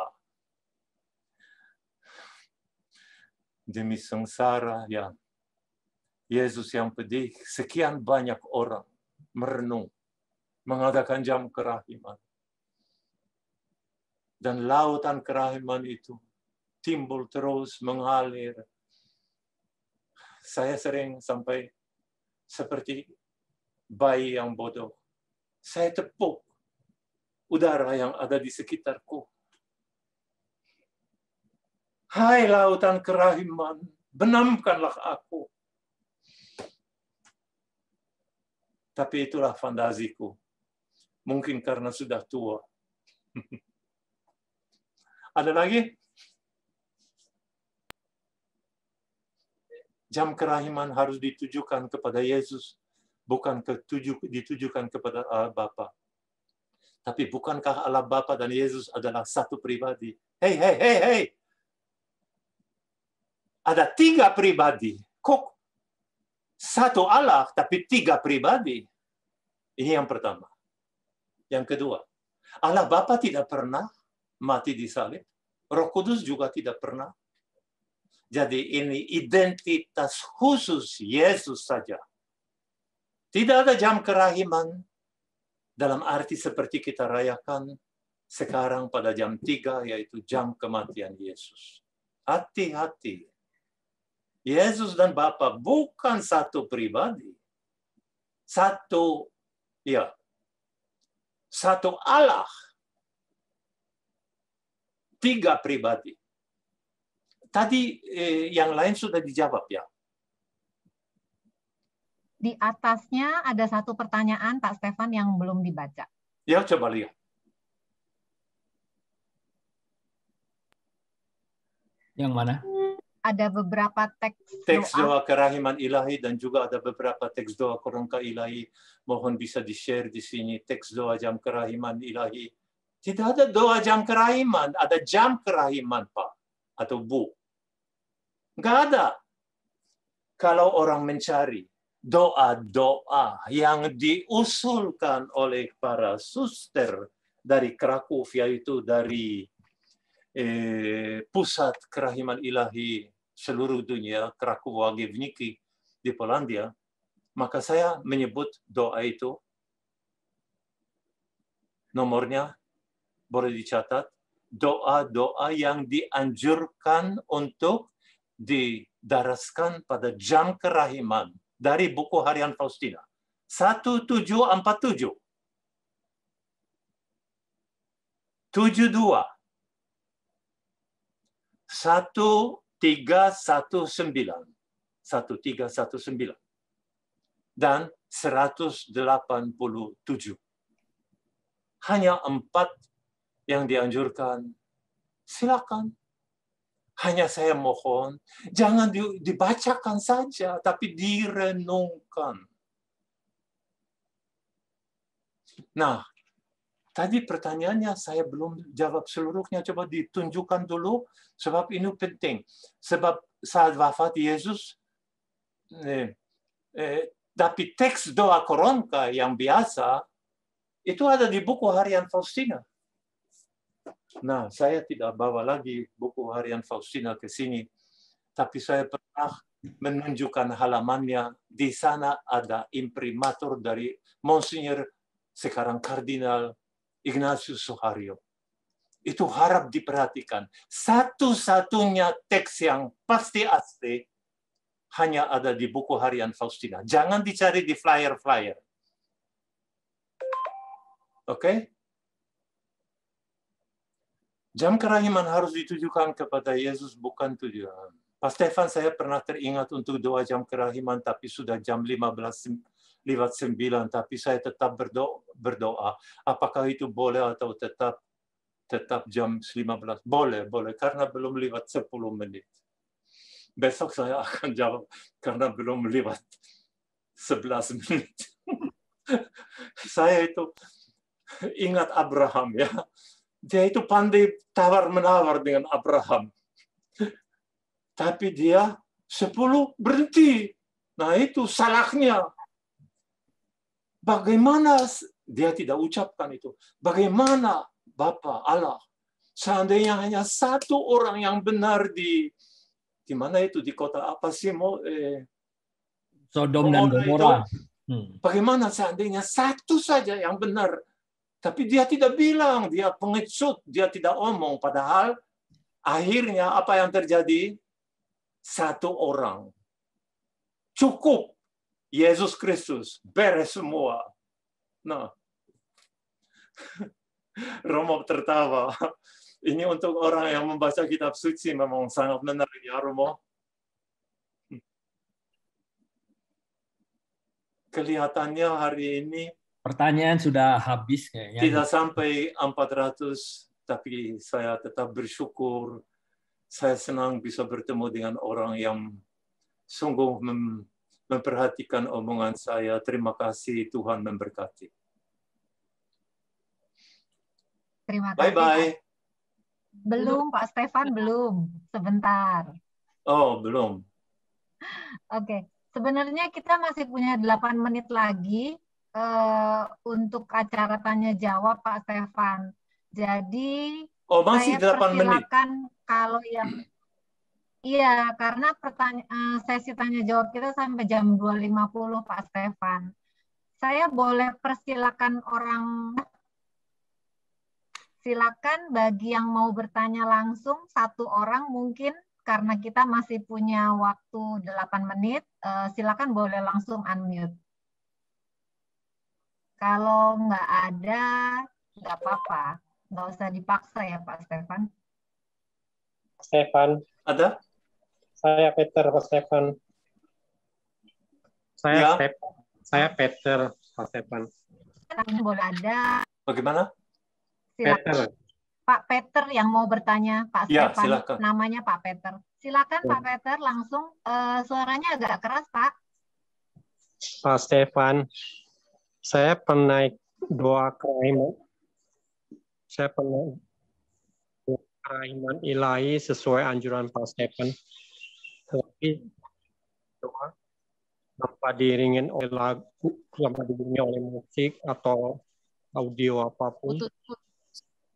Demi sengsara yang Yesus yang pedih, sekian banyak orang merenung, mengadakan jam kerahiman. Dan lautan kerahiman itu timbul terus mengalir. Saya sering sampai seperti bayi yang bodoh. Saya tepuk udara yang ada di sekitarku. Hai lautan kerahiman, benamkanlah aku. Tapi itulah fantasiku. Mungkin karena sudah tua. Ada lagi? Jam kerahiman harus ditujukan kepada Yesus, bukan ditujukan kepada Allah Bapa. Tapi bukankah Allah Bapa dan Yesus adalah satu pribadi? Hei. Ada 3 pribadi. Kok satu Allah tapi 3 pribadi? Ini yang pertama. Yang kedua, Allah Bapa tidak pernah mati di salib. Roh Kudus juga tidak pernah. Jadi ini identitas khusus Yesus saja. Tidak ada jam kerahiman dalam arti seperti kita rayakan sekarang pada jam 3, yaitu jam kematian Yesus. Hati-hati. Yesus dan Bapa bukan satu pribadi. Satu Allah. 3 pribadi. Tadi yang lain sudah dijawab, ya. Di atasnya ada satu pertanyaan Pak Stefan yang belum dibaca. Ya, coba lihat. Yang mana? Ada beberapa Teks doa kerahiman ilahi dan juga ada beberapa teks doa korongka ilahi. Mohon bisa di-share di sini teks doa jam kerahiman ilahi. Tidak ada doa jam kerahiman, ada jam kerahiman, Pak atau Bu. Nggak ada. Kalau orang mencari doa-doa yang diusulkan oleh para suster dari Krakow, yaitu dari pusat kerahiman ilahi seluruh dunia, Krakow Łagiewnicki di Polandia, maka saya menyebut doa itu, nomornya boleh dicatat, doa-doa yang dianjurkan untuk didaraskan pada jam kerahiman dari buku harian Faustina. 1747, 72, 1319, 1319, dan 187. Hanya 4 yang dianjurkan. Silakan. Hanya saya mohon, jangan dibacakan saja, tapi direnungkan. Nah, tadi pertanyaannya saya belum jawab seluruhnya. Coba ditunjukkan dulu, sebab ini penting. Sebab saat wafat Yesus, tapi teks doa koronka yang biasa, itu ada di buku harian Faustina. Nah, saya tidak bawa lagi buku harian Faustina ke sini, tapi saya pernah menunjukkan halamannya. Di sana ada imprimatur dari Monsinyur, sekarang Kardinal Ignatius Suharyo. Itu harap diperhatikan. Satu-satunya teks yang pasti asli hanya ada di buku harian Faustina. Jangan dicari di flyer-flyer. Oke? Jam kerahiman harus ditujukan kepada Yesus, bukan tujuan. Pak Stefan, saya pernah teringat untuk doa jam kerahiman, tapi sudah jam 15:09, tapi saya tetap berdoa. Apakah itu boleh atau tetap jam 15? Boleh, karena belum lewat 10 menit. Besok saya akan jawab, karena belum lewat 11 menit. Saya itu ingat Abraham, ya. Dia itu pandai tawar-menawar dengan Abraham. Tapi dia 10 berhenti. Nah, itu salahnya. Bagaimana dia tidak ucapkan itu? Bagaimana Bapa Allah, seandainya hanya satu orang yang benar di mana itu, di kota apa sih, Sodom dan Gomora. Bagaimana seandainya satu saja yang benar? Tapi dia tidak bilang, dia pengecut, dia tidak omong. Padahal akhirnya apa yang terjadi? Satu orang. Cukup. Yesus Kristus. Beres semua. Nah. Romo tertawa. Ini untuk orang yang membaca kitab suci memang sangat menarik, ya Romo. Kelihatannya hari ini Pertanyaan sudah habis kayaknya. Tidak sampai 400, tapi saya tetap bersyukur. Saya senang bisa bertemu dengan orang yang sungguh memperhatikan omongan saya. Terima kasih, Tuhan memberkati. Terima kasih. Bye-bye. Belum, Pak Stefan, belum. Sebentar. Oh, belum. Oke. Sebenarnya kita masih punya 8 menit lagi untuk acara tanya jawab, Pak Stefan. Jadi masih saya 8 menit. persilakan kalau yang iya, karena sesi tanya jawab kita sampai jam 2.50, Pak Stefan. Saya boleh persilakan silakan bagi yang mau bertanya langsung, 1 orang mungkin, karena kita masih punya waktu 8 menit, silakan boleh langsung unmute. Kalau nggak ada, nggak apa-apa. Nggak usah dipaksa ya, Pak Stefan. Stefan. Ada? Saya Peter, Pak Stefan. Ya. Saya Peter, Pak Stefan. Boleh ada. Bagaimana? Silakan. Peter. Pak Peter yang mau bertanya, Pak Ya, Stefan. silakan. Namanya Pak Peter. Silakan Pak Peter, langsung. Suaranya agak keras, Pak. Pak Stefan, saya pernah doa kerahiman. Saya pernah doa kerahiman ilahi sesuai anjuran Pak Stefan. Tapi doa tanpa diiringin oleh lagu, tanpa diiringi oleh musik atau audio apapun.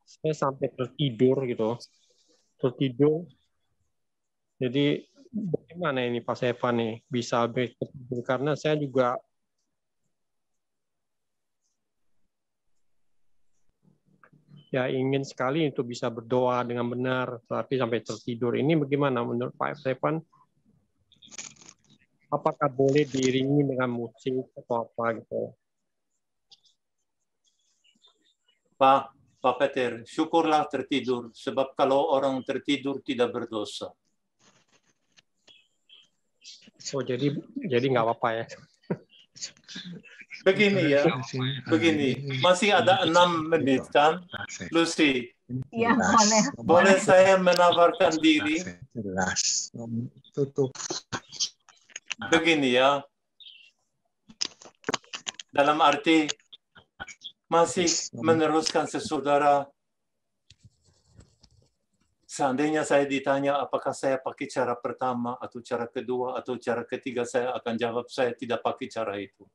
Saya sampai tertidur gitu. Tertidur. Jadi bagaimana ini Pak Stefan nih bisa tertidur? Karena saya juga ya ingin sekali untuk bisa berdoa dengan benar, tapi sampai tertidur. Ini bagaimana menurut Pak Stefan? apakah boleh diiringi dengan musik atau apa gitu? Pak Peter, syukurlah tertidur, sebab kalau orang tertidur tidak berdosa. So jadi nggak apa-apa ya. Begini ya, begini. Masih ada 6 menit kan, Lucy? Iya, boleh. Boleh saya menawarkan diri? Jelas. Tutup. Begini ya. Dalam arti masih meneruskan sesaudara. Seandainya saya ditanya apakah saya pakai cara pertama atau cara kedua atau cara ketiga, saya akan jawab saya tidak pakai cara itu.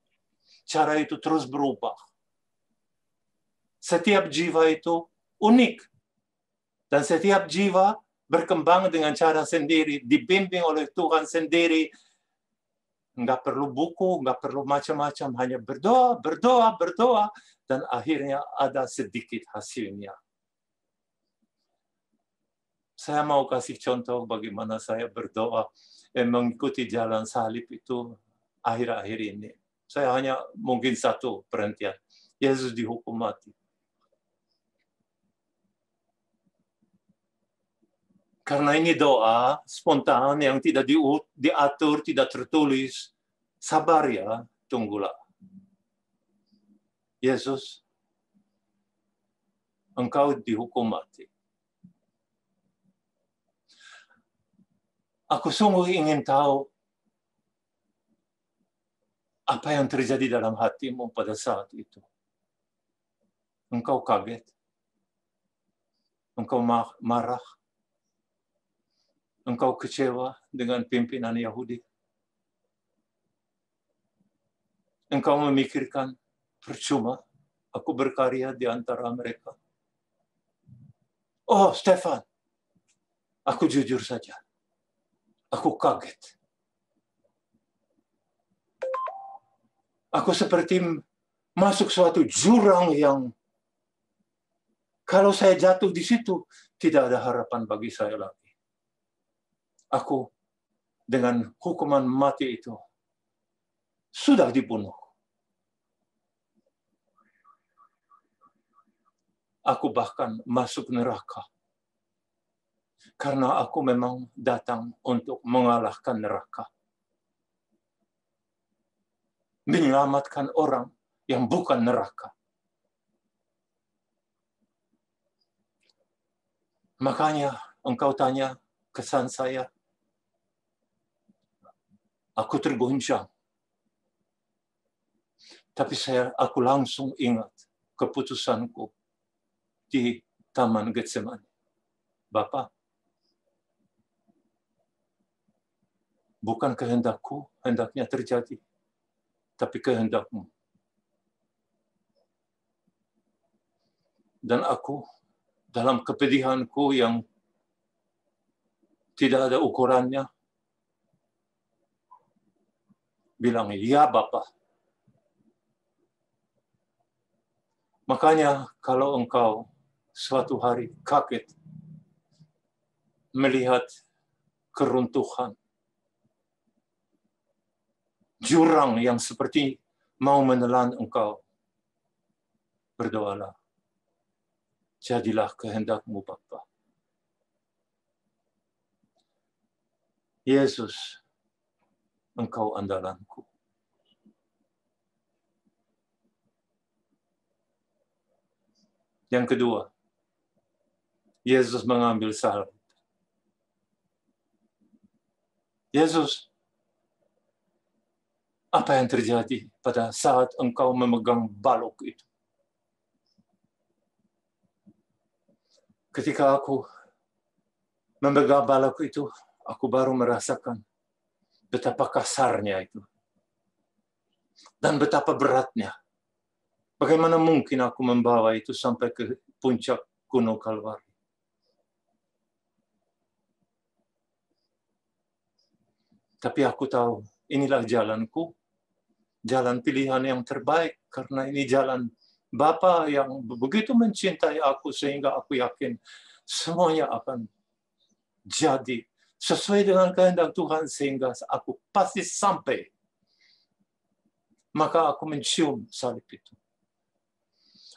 Cara itu terus berubah. Setiap jiwa itu unik. Dan setiap jiwa berkembang dengan cara sendiri, dibimbing oleh Tuhan sendiri. Nggak perlu buku, nggak perlu macam-macam, hanya berdoa, berdoa, berdoa, dan akhirnya ada sedikit hasilnya. Saya mau kasih contoh bagaimana saya berdoa mengikuti jalan salib itu akhir-akhir ini. Saya hanya mungkin satu perhentian. Yesus dihukum mati. Karena ini doa spontan yang tidak diatur, tidak tertulis. Sabar ya, tunggulah. Yesus, engkau dihukum mati. Aku sungguh ingin tahu apa yang terjadi dalam hatimu pada saat itu. Engkau kaget. Engkau marah. Engkau kecewa dengan pimpinan Yahudi. Engkau memikirkan, percuma aku berkarya di antara mereka. Oh, Stefan, aku jujur saja. Aku kaget. Aku seperti masuk suatu jurang yang kalau saya jatuh di situ, tidak ada harapan bagi saya lagi. Aku dengan hukuman mati itu sudah dibunuh. Aku bahkan masuk neraka. Karena aku memang datang untuk mengalahkan neraka. Menyelamatkan orang yang bukan neraka. Makanya engkau tanya kesan saya. Aku tergoncang. Tapi aku langsung ingat keputusanku di Taman Getsemani. Bapa, bukan kehendakku, hendaknya terjadi, tapi kehendakmu. Dan aku dalam kepedihanku yang tidak ada ukurannya, bilang, ya Bapa. Makanya kalau engkau suatu hari kaget melihat keruntuhan, jurang yang seperti mau menelan engkau, berdoalah. Jadilah kehendakmu Bapa. Yesus, engkau andalanku. Yang kedua, Yesus mengambil salib. Yesus, apa yang terjadi pada saat engkau memegang balok itu? Ketika aku memegang balok itu, aku baru merasakan betapa kasarnya itu. Dan betapa beratnya. Bagaimana mungkin aku membawa itu sampai ke puncak Gunung Kalvari? Tapi aku tahu, inilah jalanku, jalan pilihan yang terbaik, karena ini jalan Bapa yang begitu mencintai aku, sehingga aku yakin semuanya akan jadi sesuai dengan kehendak Tuhan sehingga aku pasti sampai. Maka aku mencium salib itu.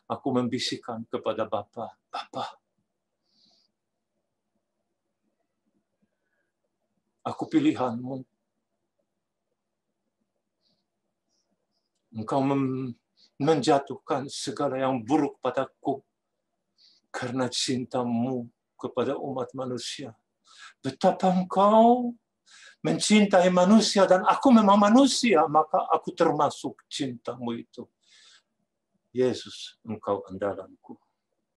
Aku membisikkan kepada Bapa, Bapa, aku pilihan-Mu. Engkau menjatuhkan segala yang buruk padaku karena cinta-Mu kepada umat manusia. Betapa Engkau mencintai manusia dan aku memang manusia, maka aku termasuk cinta-Mu itu. Yesus, Engkau andalanku.